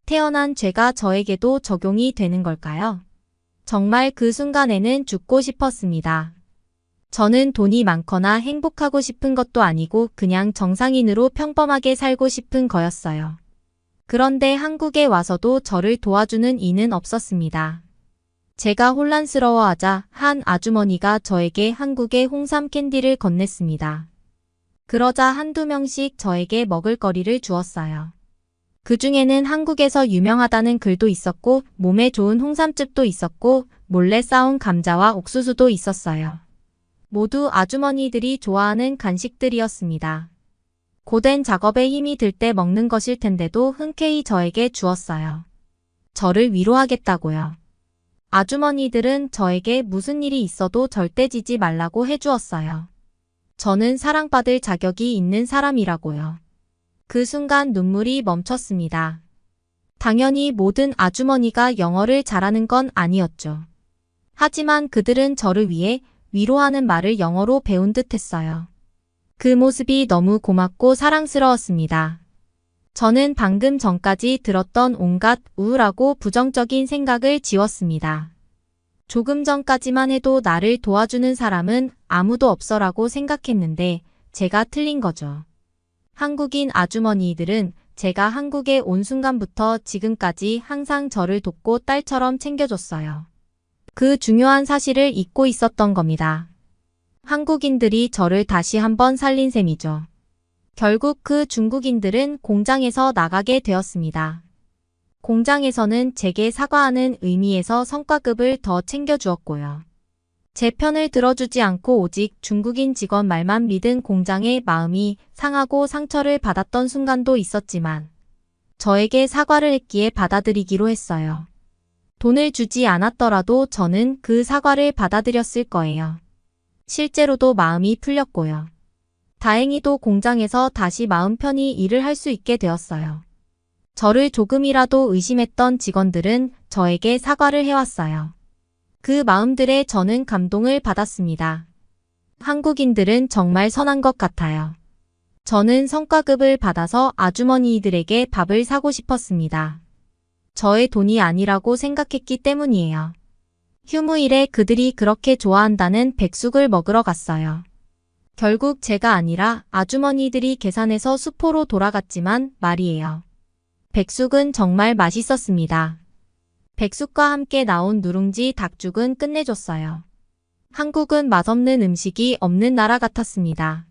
태어난 죄가 저에게도 적용이 되는 걸까요? 정말 그 순간에는 죽고 싶었습니다. 저는 돈이 많거나 행복하고 싶은 것도 아니고 그냥 정상인으로 평범하게 살고 싶은 거였어요. 그런데 한국에 와서도 저를 도와주는 이는 없었습니다. 제가 혼란스러워하자 한 아주머니가 저에게 한국의 홍삼 캔디를 건넸습니다. 그러자 한두 명씩 저에게 먹을거리를 주었어요. 그 중에는 한국에서 유명하다는 글도 있었고 몸에 좋은 홍삼즙도 있었고 몰래 싸온 감자와 옥수수도 있었어요. 모두 아주머니들이 좋아하는 간식들이었습니다. 고된 작업에 힘이 들 때 먹는 것일 텐데도 흔쾌히 저에게 주었어요. 저를 위로하겠다고요. 아주머니들은 저에게 무슨 일이 있어도 절대 지지 말라고 해주었어요. 저는 사랑받을 자격이 있는 사람이라고요. 그 순간 눈물이 멈췄습니다. 당연히 모든 아주머니가 영어를 잘하는 건 아니었죠. 하지만 그들은 저를 위해 위로하는 말을 영어로 배운 듯 했어요. 그 모습이 너무 고맙고 사랑스러웠습니다. 저는 방금 전까지 들었던 온갖 우울하고 부정적인 생각을 지웠습니다. 조금 전까지만 해도 나를 도와주는 사람은 아무도 없어라고 생각했는데 제가 틀린 거죠. 한국인 아주머니들은 제가 한국에 온 순간부터 지금까지 항상 저를 돕고 딸처럼 챙겨줬어요. 그 중요한 사실을 잊고 있었던 겁니다. 한국인들이 저를 다시 한번 살린 셈이죠. 결국 그 중국인들은 공장에서 나가게 되었습니다. 공장에서는 제게 사과하는 의미에서 성과급을 더 챙겨주었고요. 제 편을 들어주지 않고 오직 중국인 직원 말만 믿은 공장의 마음이 상하고 상처를 받았던 순간도 있었지만 저에게 사과를 했기에 받아들이기로 했어요. 돈을 주지 않았더라도 저는 그 사과를 받아들였을 거예요. 실제로도 마음이 풀렸고요. 다행히도 공장에서 다시 마음 편히 일을 할 수 있게 되었어요. 저를 조금이라도 의심했던 직원들은 저에게 사과를 해왔어요. 그 마음들에 저는 감동을 받았습니다. 한국인들은 정말 선한 것 같아요. 저는 성과급을 받아서 아주머니들에게 밥을 사고 싶었습니다. 저의 돈이 아니라고 생각했기 때문이에요. 휴무일에 그들이 그렇게 좋아한다는 백숙을 먹으러 갔어요. 결국 제가 아니라 아주머니들이 계산해서 수포로 돌아갔지만 말이에요. 백숙은 정말 맛있었습니다. 백숙과 함께 나온 누룽지 닭죽은 끝내줬어요. 한국은 맛없는 음식이 없는 나라 같았습니다.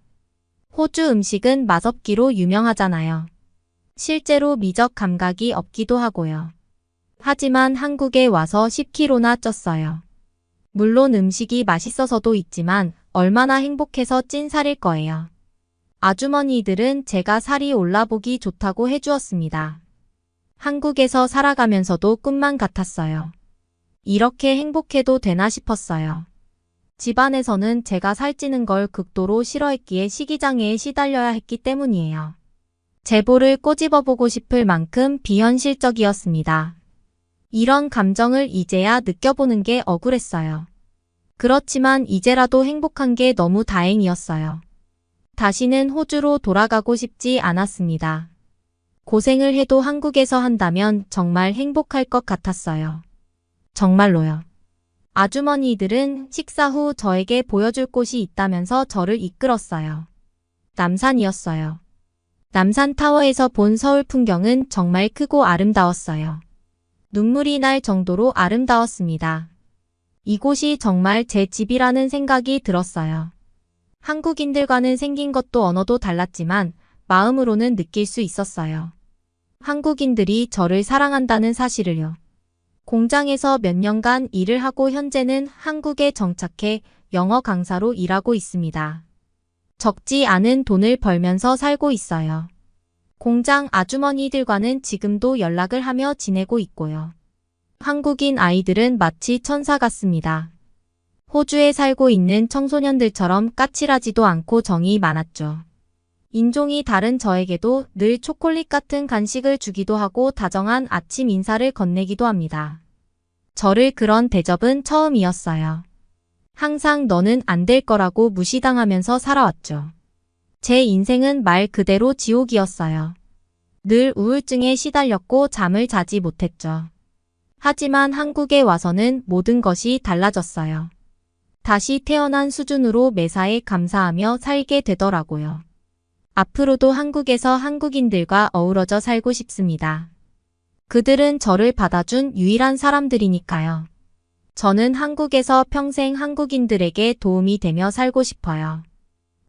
호주 음식은 맛없기로 유명하잖아요. 실제로 미적 감각이 없기도 하고요. 하지만 한국에 와서 10kg나 쪘어요. 물론 음식이 맛있어서도 있지만 얼마나 행복해서 찐 살일 거예요. 아주머니들은 제가 살이 올라보기 좋다고 해주었습니다. 한국에서 살아가면서도 꿈만 같았어요. 이렇게 행복해도 되나 싶었어요. 집안에서는 제가 살찌는 걸 극도로 싫어했기에 식이장애에 시달려야 했기 때문이에요. 제보를 꼬집어보고 싶을 만큼 비현실적이었습니다. 이런 감정을 이제야 느껴보는 게 억울했어요. 그렇지만 이제라도 행복한 게 너무 다행이었어요. 다시는 호주로 돌아가고 싶지 않았습니다. 고생을 해도 한국에서 한다면 정말 행복할 것 같았어요. 정말로요. 아주머니들은 식사 후 저에게 보여줄 곳이 있다면서 저를 이끌었어요. 남산이었어요. 남산타워에서 본 서울 풍경은 정말 크고 아름다웠어요. 눈물이 날 정도로 아름다웠습니다. 이곳이 정말 제 집이라는 생각이 들었어요. 한국인들과는 생긴 것도 언어도 달랐지만 마음으로는 느낄 수 있었어요. 한국인들이 저를 사랑한다는 사실을요. 공장에서 몇 년간 일을 하고 현재는 한국에 정착해 영어 강사로 일하고 있습니다. 적지 않은 돈을 벌면서 살고 있어요. 공장 아주머니들과는 지금도 연락을 하며 지내고 있고요. 한국인 아이들은 마치 천사 같습니다. 호주에 살고 있는 청소년들처럼 까칠하지도 않고 정이 많았죠. 인종이 다른 저에게도 늘 초콜릿 같은 간식을 주기도 하고 다정한 아침 인사를 건네기도 합니다. 저를 그런 대접은 처음이었어요. 항상 너는 안 될 거라고 무시당하면서 살아왔죠. 제 인생은 말 그대로 지옥이었어요. 늘 우울증에 시달렸고 잠을 자지 못했죠. 하지만 한국에 와서는 모든 것이 달라졌어요. 다시 태어난 수준으로 매사에 감사하며 살게 되더라고요. 앞으로도 한국에서 한국인들과 어우러져 살고 싶습니다. 그들은 저를 받아준 유일한 사람들이니까요. 저는 한국에서 평생 한국인들에게 도움이 되며 살고 싶어요.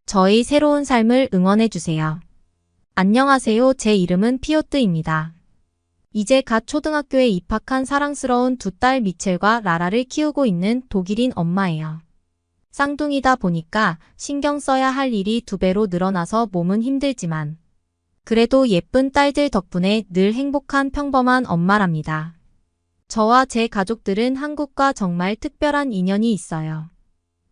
저의 새로운 삶을 응원해주세요. 안녕하세요. 제 이름은 피오트입니다. 이제 갓 초등학교에 입학한 사랑스러운 두 딸 미첼과 라라를 키우고 있는 독일인 엄마예요. 쌍둥이다 보니까 신경 써야 할 일이 2배로 늘어나서 몸은 힘들지만 그래도 예쁜 딸들 덕분에 늘 행복한 평범한 엄마랍니다. 저와 제 가족들은 한국과 정말 특별한 인연이 있어요.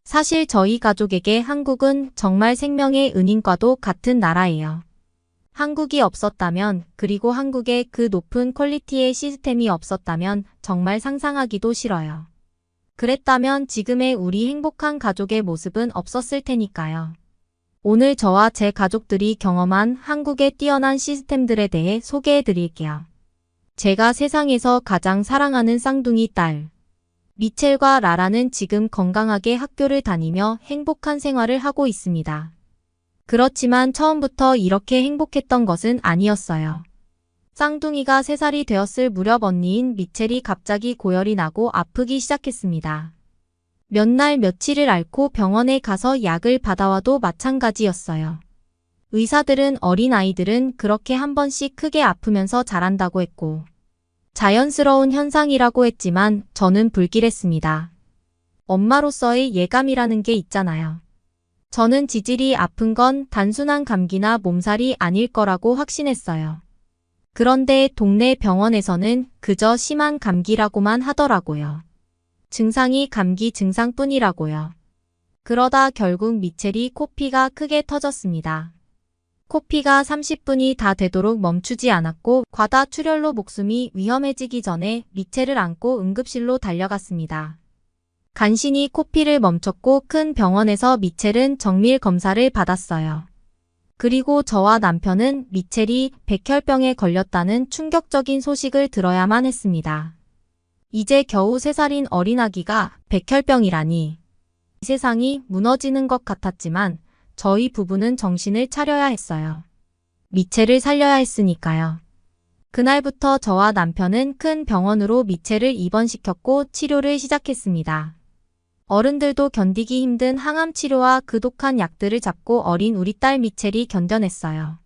사실 저희 가족에게 한국은 정말 생명의 은인과도 같은 나라예요. 한국이 없었다면, 그리고 한국에 그 높은 퀄리티의 시스템이 없었다면 정말 상상하기도 싫어요. 그랬다면 지금의 우리 행복한 가족의 모습은 없었을 테니까요. 오늘 저와 제 가족들이 경험한 한국의 뛰어난 시스템들에 대해 소개해 드릴게요. 제가 세상에서 가장 사랑하는 쌍둥이 딸 미첼과 라라는 지금 건강하게 학교를 다니며 행복한 생활을 하고 있습니다. 그렇지만 처음부터 이렇게 행복했던 것은 아니었어요. 쌍둥이가 3살이 되었을 무렵 언니인 미첼이 갑자기 고열이 나고 아프기 시작했습니다. 몇 날 며칠을 앓고 병원에 가서 약을 받아와도 마찬가지였어요. 의사들은 어린아이들은 그렇게 한 번씩 크게 아프면서 자란다고 했고 자연스러운 현상이라고 했지만 저는 불길했습니다. 엄마로서의 예감이라는 게 있잖아요. 저는 지질이 아픈 건 단순한 감기나 몸살이 아닐 거라고 확신했어요. 그런데 동네 병원에서는 그저 심한 감기라고만 하더라고요. 증상이 감기 증상뿐이라고요. 그러다 결국 미첼이 코피가 크게 터졌습니다. 코피가 30분이 다 되도록 멈추지 않았고 과다 출혈로 목숨이 위험해지기 전에 미첼을 안고 응급실로 달려갔습니다. 간신히 코피를 멈췄고 큰 병원에서 미첼은 정밀 검사를 받았어요. 그리고 저와 남편은 미첼이 백혈병에 걸렸다는 충격적인 소식을 들어야만 했습니다. 이제 겨우 3살인 어린아기가 백혈병이라니. 이 세상이 무너지는 것 같았지만 저희 부부는 정신을 차려야 했어요. 미첼을 살려야 했으니까요. 그날부터 저와 남편은 큰 병원으로 미첼을 입원시켰고 치료를 시작했습니다. 어른들도 견디기 힘든 항암 치료와 그 독한 약들을 잡고 어린 우리 딸 미첼이 견뎌냈어요.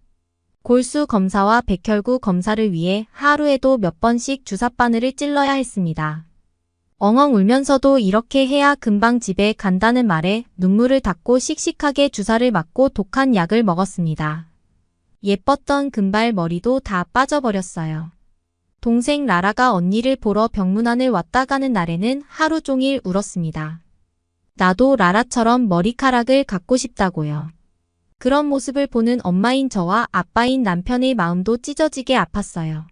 골수 검사와 백혈구 검사를 위해 하루에도 몇 번씩 주사바늘을 찔러야 했습니다. 엉엉 울면서도 이렇게 해야 금방 집에 간다는 말에 눈물을 닦고 씩씩하게 주사를 맞고 독한 약을 먹었습니다. 예뻤던 금발 머리도 다 빠져버렸어요. 동생 라라가 언니를 보러 병문안을 왔다 가는 날에는 하루 종일 울었습니다. 나도 라라처럼 머리카락을 갖고 싶다고요. 그런 모습을 보는 엄마인 저와 아빠인 남편의 마음도 찢어지게 아팠어요.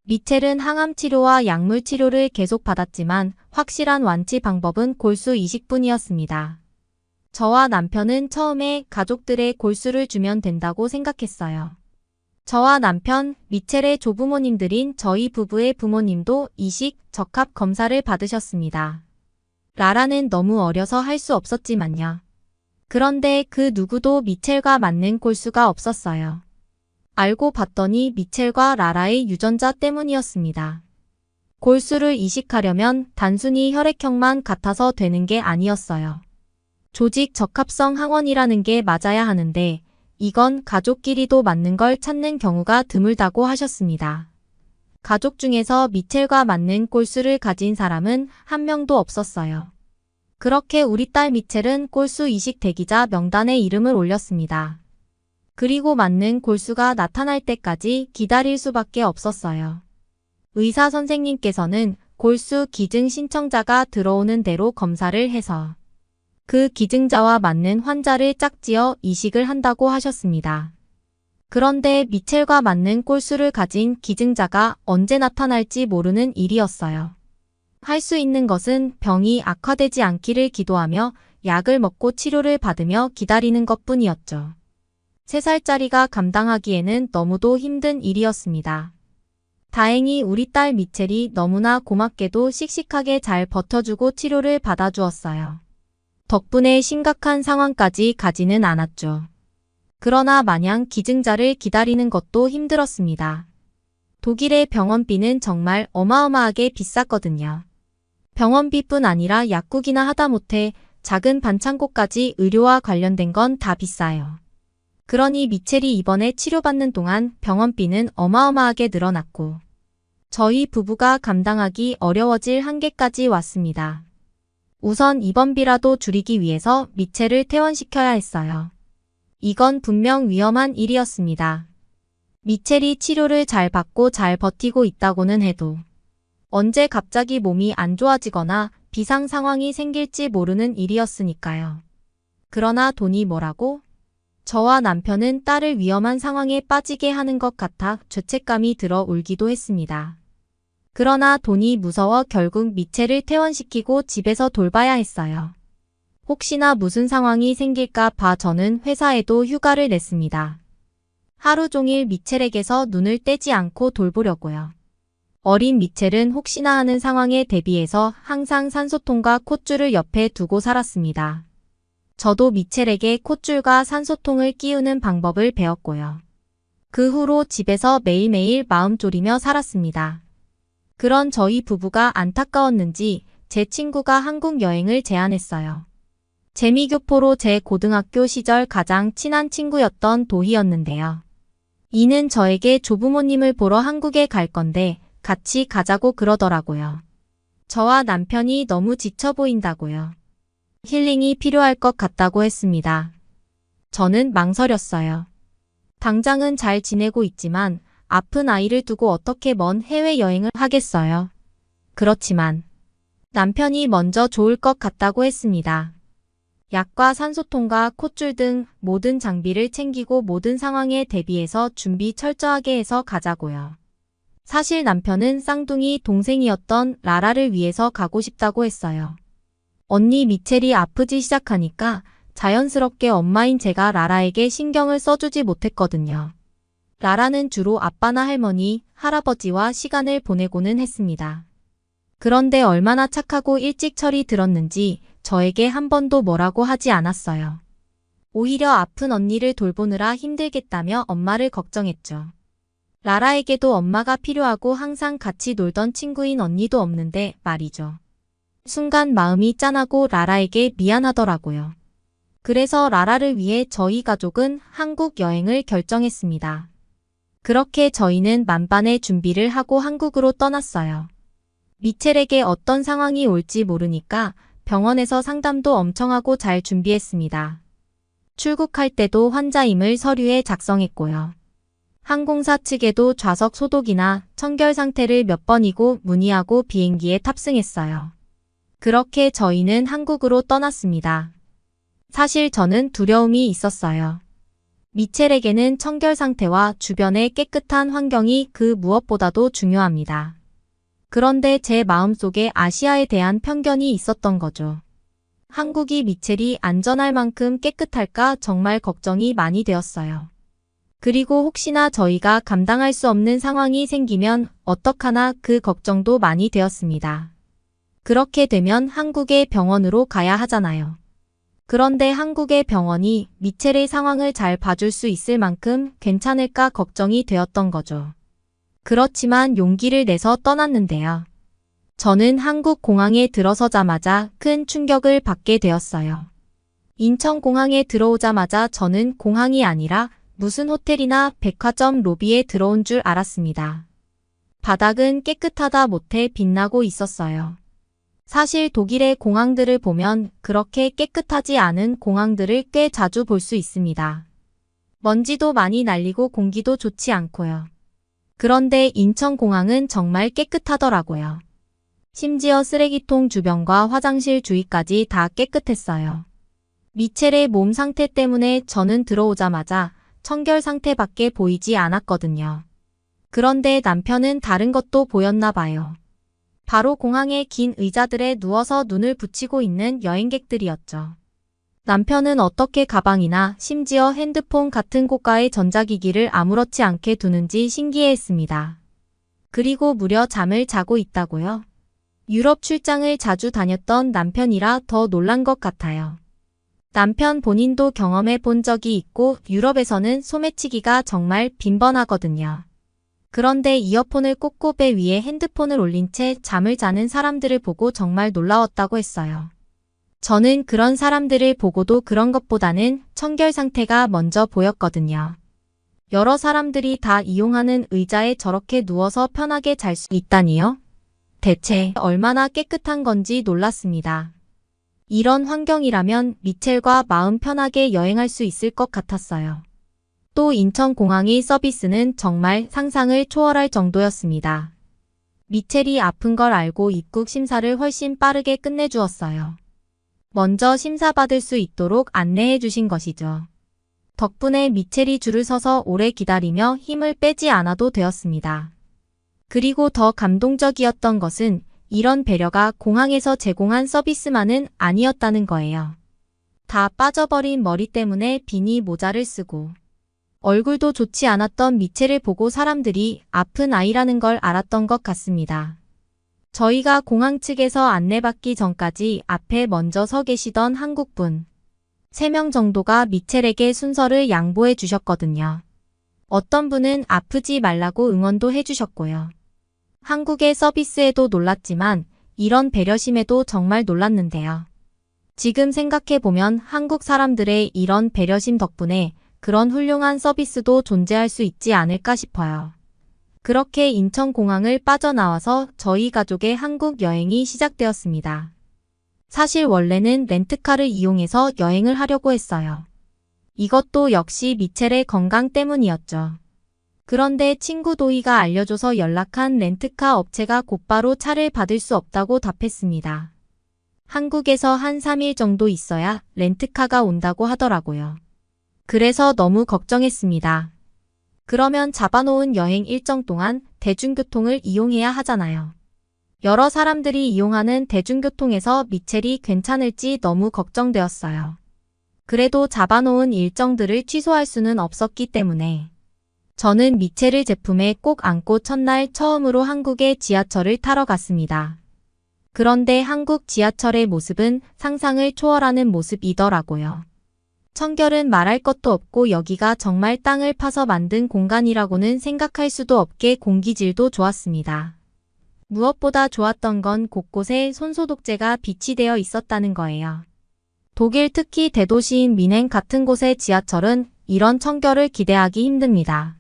미첼은 항암 치료와 약물 치료를 계속 받았지만 확실한 완치 방법은 골수 이식뿐이었습니다. 저와 남편은 처음에 가족들의 골수를 주면 된다고 생각했어요. 저와 남편, 미첼의 조부모님들인 저희 부부의 부모님도 이식, 적합 검사를 받으셨습니다. 라라는 너무 어려서 할 수 없었지만요. 그런데 그 누구도 미첼과 맞는 골수가 없었어요. 알고 봤더니 미첼과 라라의 유전자 때문이었습니다. 골수를 이식하려면 단순히 혈액형만 같아서 되는 게 아니었어요. 조직 적합성 항원이라는 게 맞아야 하는데 이건 가족끼리도 맞는 걸 찾는 경우가 드물다고 하셨습니다. 가족 중에서 미첼과 맞는 골수를 가진 사람은 한 명도 없었어요. 그렇게 우리 딸 미첼은 골수 이식 대기자 명단에 이름을 올렸습니다. 그리고 맞는 골수가 나타날 때까지 기다릴 수밖에 없었어요. 의사 선생님께서는 골수 기증 신청자가 들어오는 대로 검사를 해서 그 기증자와 맞는 환자를 짝지어 이식을 한다고 하셨습니다. 그런데 미첼과 맞는 골수를 가진 기증자가 언제 나타날지 모르는 일이었어요. 할 수 있는 것은 병이 악화되지 않기를 기도하며 약을 먹고 치료를 받으며 기다리는 것뿐이었죠. 3살짜리가 감당하기에는 너무도 힘든 일이었습니다. 다행히 우리 딸 미첼이 너무나 고맙게도 씩씩하게 잘 버텨주고 치료를 받아주었어요. 덕분에 심각한 상황까지 가지는 않았죠. 그러나 마냥 기증자를 기다리는 것도 힘들었습니다. 독일의 병원비는 정말 어마어마하게 비쌌거든요. 병원비뿐 아니라 약국이나 하다못해 작은 반창고까지 의료와 관련된 건 다 비싸요. 그러니 미첼이 이번에 치료받는 동안 병원비는 어마어마하게 늘어났고 저희 부부가 감당하기 어려워질 한계까지 왔습니다. 우선 입원비라도 줄이기 위해서 미첼을 퇴원시켜야 했어요. 이건 분명 위험한 일이었습니다. 미첼이 치료를 잘 받고 잘 버티고 있다고는 해도 언제 갑자기 몸이 안 좋아지거나 비상 상황이 생길지 모르는 일이었으니까요. 그러나 돈이 뭐라고? 저와 남편은 딸을 위험한 상황에 빠지게 하는 것 같아 죄책감이 들어 울기도 했습니다. 그러나 돈이 무서워 결국 미첼을 퇴원시키고 집에서 돌봐야 했어요. 혹시나 무슨 상황이 생길까 봐 저는 회사에도 휴가를 냈습니다. 하루 종일 미첼에게서 눈을 떼지 않고 돌보려고요. 어린 미첼은 혹시나 하는 상황에 대비해서 항상 산소통과 콧줄을 옆에 두고 살았습니다. 저도 미첼에게 콧줄과 산소통을 끼우는 방법을 배웠고요. 그 후로 집에서 매일매일 마음 졸이며 살았습니다. 그런 저희 부부가 안타까웠는지 제 친구가 한국 여행을 제안했어요. 재미교포로 제 고등학교 시절 가장 친한 친구였던 도희였는데요. 이는 저에게 조부모님을 보러 한국에 갈 건데 같이 가자고 그러더라고요. 저와 남편이 너무 지쳐 보인다고요. 힐링이 필요할 것 같다고 했습니다. 저는 망설였어요. 당장은 잘 지내고 있지만 아픈 아이를 두고 어떻게 먼 해외여행을 하겠어요. 그렇지만 남편이 먼저 좋을 것 같다고 했습니다. 약과 산소통과 콧줄 등 모든 장비를 챙기고 모든 상황에 대비해서 준비 철저하게 해서 가자고요. 사실 남편은 쌍둥이 동생이었던 라라를 위해서 가고 싶다고 했어요. 언니 미첼이 아프기 시작하니까 자연스럽게 엄마인 제가 라라에게 신경을 써주지 못했거든요. 라라는 주로 아빠나 할머니, 할아버지와 시간을 보내고는 했습니다. 그런데 얼마나 착하고 일찍 철이 들었는지 저에게 한 번도 뭐라고 하지 않았어요. 오히려 아픈 언니를 돌보느라 힘들겠다며 엄마를 걱정했죠. 라라에게도 엄마가 필요하고 항상 같이 놀던 친구인 언니도 없는데 말이죠. 순간 마음이 짠하고 라라에게 미안하더라고요. 그래서 라라를 위해 저희 가족은 한국 여행을 결정했습니다. 그렇게 저희는 만반의 준비를 하고 한국으로 떠났어요. 미첼에게 어떤 상황이 올지 모르니까 병원에서 상담도 엄청 하고 잘 준비했습니다. 출국할 때도 환자임을 서류에 작성했고요. 항공사 측에도 좌석 소독이나 청결 상태를 몇 번이고 문의하고 비행기에 탑승했어요. 그렇게 저희는 한국으로 떠났습니다. 사실 저는 두려움이 있었어요. 미첼에게는 청결 상태와 주변의 깨끗한 환경이 그 무엇보다도 중요합니다. 그런데 제 마음속에 아시아에 대한 편견이 있었던 거죠. 한국이 미첼이 안전할 만큼 깨끗할까 정말 걱정이 많이 되었어요. 그리고 혹시나 저희가 감당할 수 없는 상황이 생기면 어떡하나 그 걱정도 많이 되었습니다. 그렇게 되면 한국의 병원으로 가야 하잖아요. 그런데 한국의 병원이 미첼의 상황을 잘 봐줄 수 있을 만큼 괜찮을까 걱정이 되었던 거죠. 그렇지만 용기를 내서 떠났는데요. 저는 한국 공항에 들어서자마자 큰 충격을 받게 되었어요. 인천공항에 들어오자마자 저는 공항이 아니라 무슨 호텔이나 백화점 로비에 들어온 줄 알았습니다. 바닥은 깨끗하다 못해 빛나고 있었어요. 사실 독일의 공항들을 보면 그렇게 깨끗하지 않은 공항들을 꽤 자주 볼 수 있습니다. 먼지도 많이 날리고 공기도 좋지 않고요. 그런데 인천공항은 정말 깨끗하더라고요. 심지어 쓰레기통 주변과 화장실 주위까지 다 깨끗했어요. 미첼의 몸 상태 때문에 저는 들어오자마자 청결 상태밖에 보이지 않았거든요. 그런데 남편은 다른 것도 보였나 봐요. 바로 공항의 긴 의자들에 누워서 눈을 붙이고 있는 여행객들이었죠. 남편은 어떻게 가방이나 심지어 핸드폰 같은 고가의 전자기기를 아무렇지 않게 두는지 신기해했습니다. 그리고 무려 잠을 자고 있다고요? 유럽 출장을 자주 다녔던 남편이라 더 놀란 것 같아요. 남편 본인도 경험해 본 적이 있고 유럽에서는 소매치기가 정말 빈번하거든요. 그런데 이어폰을 꽂고 배 위에 핸드폰을 올린 채 잠을 자는 사람들을 보고 정말 놀라웠다고 했어요. 저는 그런 사람들을 보고도 그런 것보다는 청결 상태가 먼저 보였거든요. 여러 사람들이 다 이용하는 의자에 저렇게 누워서 편하게 잘 수 있다니요? 대체 얼마나 깨끗한 건지 놀랐습니다. 이런 환경이라면 미첼과 마음 편하게 여행할 수 있을 것 같았어요. 또 인천공항의 서비스는 정말 상상을 초월할 정도였습니다. 미첼이 아픈 걸 알고 입국 심사를 훨씬 빠르게 끝내주었어요. 먼저 심사받을 수 있도록 안내해 주신 것이죠. 덕분에 미첼이 줄을 서서 오래 기다리며 힘을 빼지 않아도 되었습니다. 그리고 더 감동적이었던 것은 이런 배려가 공항에서 제공한 서비스만은 아니었다는 거예요. 다 빠져버린 머리 때문에 비니 모자를 쓰고 얼굴도 좋지 않았던 미첼을 보고 사람들이 아픈 아이라는 걸 알았던 것 같습니다. 저희가 공항 측에서 안내받기 전까지 앞에 먼저 서 계시던 한국분 3명 정도가 미첼에게 순서를 양보해 주셨거든요. 어떤 분은 아프지 말라고 응원도 해주셨고요. 한국의 서비스에도 놀랐지만 이런 배려심에도 정말 놀랐는데요. 지금 생각해보면 한국 사람들의 이런 배려심 덕분에 그런 훌륭한 서비스도 존재할 수 있지 않을까 싶어요. 그렇게 인천공항을 빠져나와서 저희 가족의 한국 여행이 시작되었습니다. 사실 원래는 렌트카를 이용해서 여행을 하려고 했어요. 이것도 역시 미첼의 건강 때문이었죠. 그런데 친구 도희가 알려줘서 연락한 렌트카 업체가 곧바로 차를 받을 수 없다고 답했습니다. 한국에서 한 3일 정도 있어야 렌트카가 온다고 하더라고요. 그래서 너무 걱정했습니다. 그러면 잡아놓은 여행 일정 동안 대중교통을 이용해야 하잖아요. 여러 사람들이 이용하는 대중교통에서 미첼이 괜찮을지 너무 걱정되었어요. 그래도 잡아놓은 일정들을 취소할 수는 없었기 때문에 저는 미첼을 제품에 꼭 안고 첫날 처음으로 한국의 지하철을 타러 갔습니다. 그런데 한국 지하철의 모습은 상상을 초월하는 모습이더라고요. 청결은 말할 것도 없고 여기가 정말 땅을 파서 만든 공간이라고는 생각할 수도 없게 공기질도 좋았습니다. 무엇보다 좋았던 건 곳곳에 손소독제가 비치되어 있었다는 거예요. 독일 특히 대도시인 미넨 같은 곳의 지하철은 이런 청결을 기대하기 힘듭니다.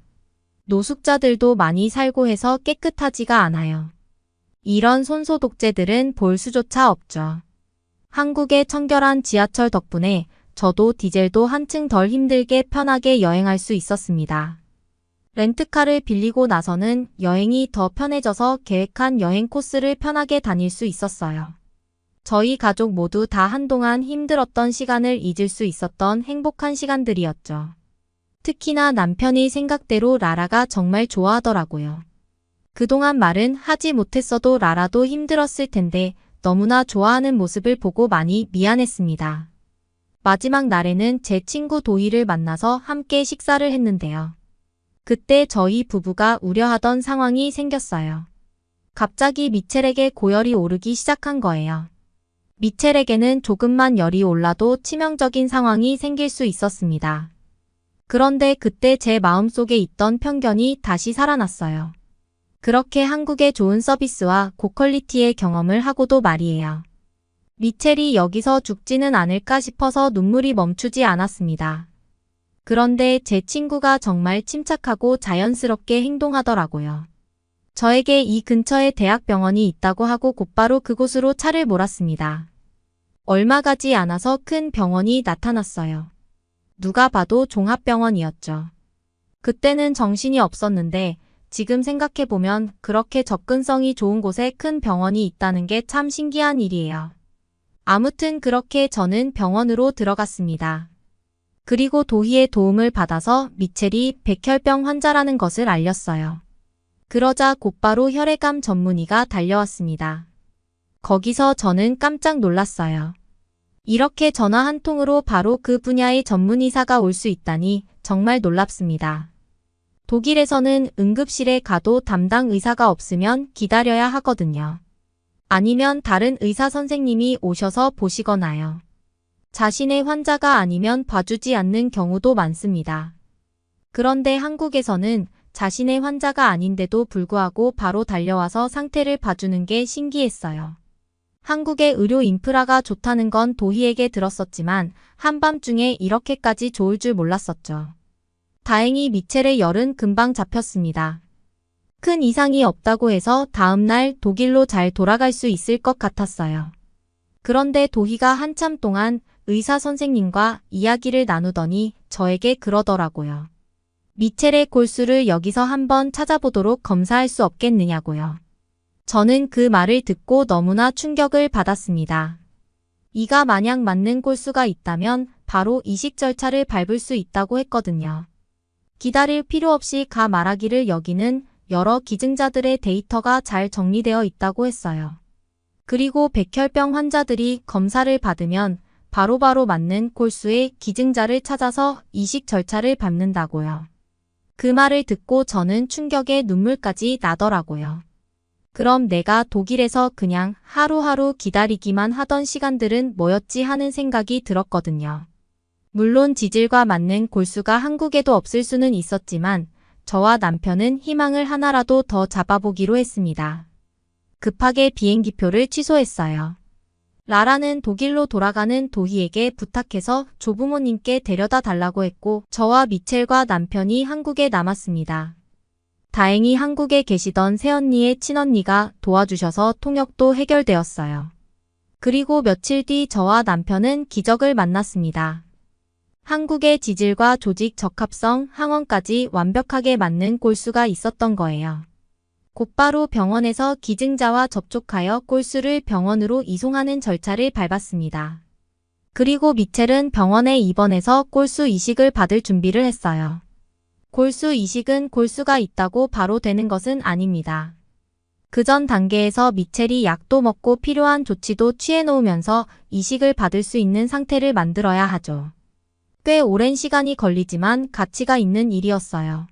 노숙자들도 많이 살고 해서 깨끗하지가 않아요. 이런 손소독제들은 볼 수조차 없죠. 한국의 청결한 지하철 덕분에 저도 디젤도 한층 덜 힘들게 편하게 여행할 수 있었습니다. 렌트카를 빌리고 나서는 여행이 더 편해져서 계획한 여행 코스를 편하게 다닐 수 있었어요. 저희 가족 모두 다 한동안 힘들었던 시간을 잊을 수 있었던 행복한 시간들이었죠. 특히나 남편이 생각대로 라라가 정말 좋아하더라고요. 그동안 말은 하지 못했어도 라라도 힘들었을 텐데 너무나 좋아하는 모습을 보고 많이 미안했습니다. 마지막 날에는 제 친구 도희를 만나서 함께 식사를 했는데요. 그때 저희 부부가 우려하던 상황이 생겼어요. 갑자기 미첼에게 고열이 오르기 시작한 거예요. 미첼에게는 조금만 열이 올라도 치명적인 상황이 생길 수 있었습니다. 그런데 그때 제 마음속에 있던 편견이 다시 살아났어요. 그렇게 한국의 좋은 서비스와 고퀄리티의 경험을 하고도 말이에요. 미첼이 여기서 죽지는 않을까 싶어서 눈물이 멈추지 않았습니다. 그런데 제 친구가 정말 침착하고 자연스럽게 행동하더라고요. 저에게 이 근처에 대학병원이 있다고 하고 곧바로 그곳으로 차를 몰았습니다. 얼마 가지 않아서 큰 병원이 나타났어요. 누가 봐도 종합병원이었죠. 그때는 정신이 없었는데 지금 생각해보면 그렇게 접근성이 좋은 곳에 큰 병원이 있다는 게 참 신기한 일이에요. 아무튼 그렇게 저는 병원으로 들어갔습니다. 그리고 도희의 도움을 받아서 미첼이 백혈병 환자라는 것을 알렸어요. 그러자 곧바로 혈액암 전문의가 달려왔습니다. 거기서 저는 깜짝 놀랐어요. 이렇게 전화 한 통으로 바로 그 분야의 전문의사가 올 수 있다니 정말 놀랍습니다. 독일에서는 응급실에 가도 담당 의사가 없으면 기다려야 하거든요. 아니면 다른 의사 선생님이 오셔서 보시거나요. 자신의 환자가 아니면 봐주지 않는 경우도 많습니다. 그런데 한국에서는 자신의 환자가 아닌데도 불구하고 바로 달려와서 상태를 봐주는 게 신기했어요. 한국의 의료 인프라가 좋다는 건 도희에게 들었었지만 한밤중에 이렇게까지 좋을 줄 몰랐었죠. 다행히 미첼의 열은 금방 잡혔습니다. 큰 이상이 없다고 해서 다음날 독일로 잘 돌아갈 수 있을 것 같았어요. 그런데 도희가 한참 동안 의사 선생님과 이야기를 나누더니 저에게 그러더라고요. 미첼의 골수를 여기서 한번 찾아보도록 검사할 수 없겠느냐고요. 저는 그 말을 듣고 너무나 충격을 받았습니다. 이가 만약 맞는 골수가 있다면 바로 이식 절차를 밟을 수 있다고 했거든요. 기다릴 필요 없이 가 말하기를 여기는 여러 기증자들의 데이터가 잘 정리되어 있다고 했어요. 그리고 백혈병 환자들이 검사를 받으면 바로바로 맞는 골수의 기증자를 찾아서 이식 절차를 밟는다고요. 그 말을 듣고 저는 충격에 눈물까지 나더라고요. 그럼 내가 독일에서 그냥 하루하루 기다리기만 하던 시간들은 뭐였지 하는 생각이 들었거든요. 물론 지질과 맞는 골수가 한국에도 없을 수는 있었지만 저와 남편은 희망을 하나라도 더 잡아보기로 했습니다. 급하게 비행기표를 취소했어요. 라라는 독일로 돌아가는 도희에게 부탁해서 조부모님께 데려다 달라고 했고 저와 미첼과 남편이 한국에 남았습니다. 다행히 한국에 계시던 새언니의 친언니가 도와주셔서 통역도 해결되었어요. 그리고 며칠 뒤 저와 남편은 기적을 만났습니다. 한국의 지질과 조직 적합성, 항원까지 완벽하게 맞는 골수가 있었던 거예요. 곧바로 병원에서 기증자와 접촉하여 골수를 병원으로 이송하는 절차를 밟았습니다. 그리고 미첼은 병원에 입원해서 골수 이식을 받을 준비를 했어요. 골수 이식은 골수가 있다고 바로 되는 것은 아닙니다. 그 전 단계에서 미첼이 약도 먹고 필요한 조치도 취해놓으면서 이식을 받을 수 있는 상태를 만들어야 하죠. 꽤 오랜 시간이 걸리지만 가치가 있는 일이었어요.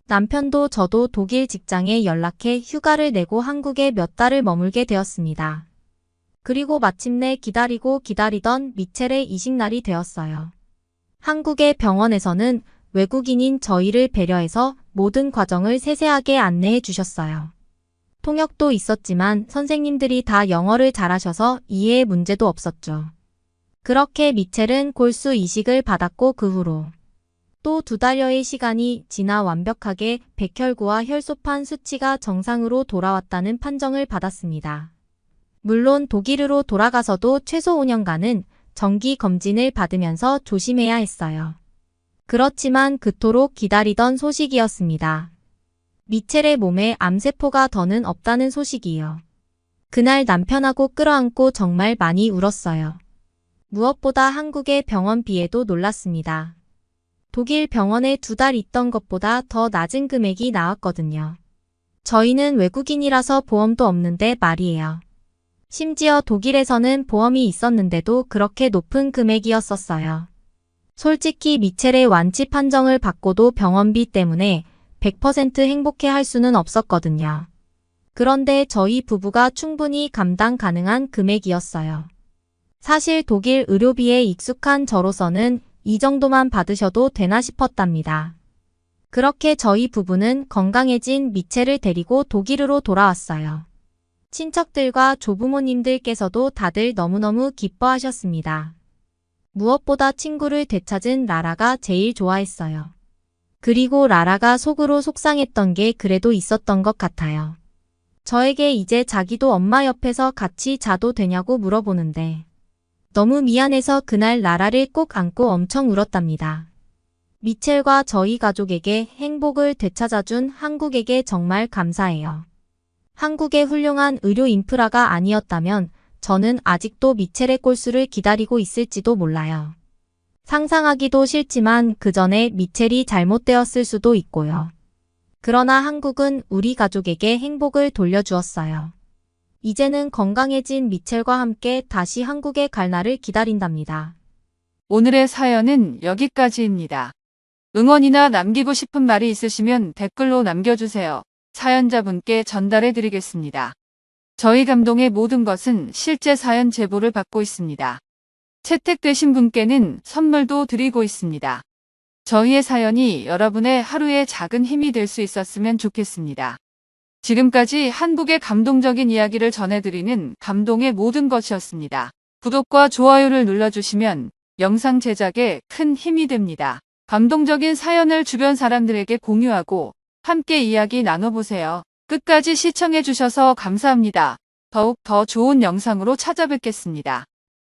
남편도 저도 독일 직장에 연락해 휴가를 내고 한국에 몇 달을 머물게 되었습니다. 그리고 마침내 기다리고 기다리던 미첼의 이식날이 되었어요. 한국의 병원에서는 외국인인 저희를 배려해서 모든 과정을 세세하게 안내해 주셨어요. 통역도 있었지만 선생님들이 다 영어를 잘하셔서 이해의 문제도 없었죠. 그렇게 미첼은 골수 이식을 받았고 그 후로 또 2달여의 시간이 지나 완벽하게 백혈구와 혈소판 수치가 정상으로 돌아왔다는 판정을 받았습니다. 물론 독일으로 돌아가서도 최소 5년간은 정기 검진을 받으면서 조심해야 했어요. 그렇지만 그토록 기다리던 소식이었습니다. 미첼의 몸에 암세포가 더는 없다는 소식이요. 그날 남편하고 끌어안고 정말 많이 울었어요. 무엇보다 한국의 병원비에도 놀랐습니다. 독일 병원에 2달 있던 것보다 더 낮은 금액이 나왔거든요. 저희는 외국인이라서 보험도 없는데 말이에요. 심지어 독일에서는 보험이 있었는데도 그렇게 높은 금액이었었어요. 솔직히 미첼의 완치 판정을 받고도 병원비 때문에 100% 행복해 할 수는 없었거든요. 그런데 저희 부부가 충분히 감당 가능한 금액이었어요. 사실 독일 의료비에 익숙한 저로서는 이 정도만 받으셔도 되나 싶었답니다. 그렇게 저희 부부는 건강해진 미첼을 데리고 독일으로 돌아왔어요. 친척들과 조부모님들께서도 다들 너무너무 기뻐하셨습니다. 무엇보다 친구를 되찾은 라라가 제일 좋아했어요. 그리고 라라가 속으로 속상했던 게 그래도 있었던 것 같아요. 저에게 이제 자기도 엄마 옆에서 같이 자도 되냐고 물어보는데 너무 미안해서 그날 라라를 꼭 안고 엄청 울었답니다. 미첼과 저희 가족에게 행복을 되찾아준 한국에게 정말 감사해요. 한국의 훌륭한 의료 인프라가 아니었다면 저는 아직도 미첼의 골수를 기다리고 있을지도 몰라요. 상상하기도 싫지만 그 전에 미첼이 잘못되었을 수도 있고요. 그러나 한국은 우리 가족에게 행복을 돌려주었어요. 이제는 건강해진 미첼과 함께 다시 한국에 갈 날을 기다린답니다. 오늘의 사연은 여기까지입니다. 응원이나 남기고 싶은 말이 있으시면 댓글로 남겨주세요. 사연자분께 전달해 드리겠습니다. 저희 감동의 모든 것은 실제 사연 제보를 받고 있습니다. 채택되신 분께는 선물도 드리고 있습니다. 저희의 사연이 여러분의 하루의 작은 힘이 될 수 있었으면 좋겠습니다. 지금까지 한국의 감동적인 이야기를 전해드리는 감동의 모든 것이었습니다. 구독과 좋아요를 눌러주시면 영상 제작에 큰 힘이 됩니다. 감동적인 사연을 주변 사람들에게 공유하고 함께 이야기 나눠보세요. 끝까지 시청해주셔서 감사합니다. 더욱 더 좋은 영상으로 찾아뵙겠습니다.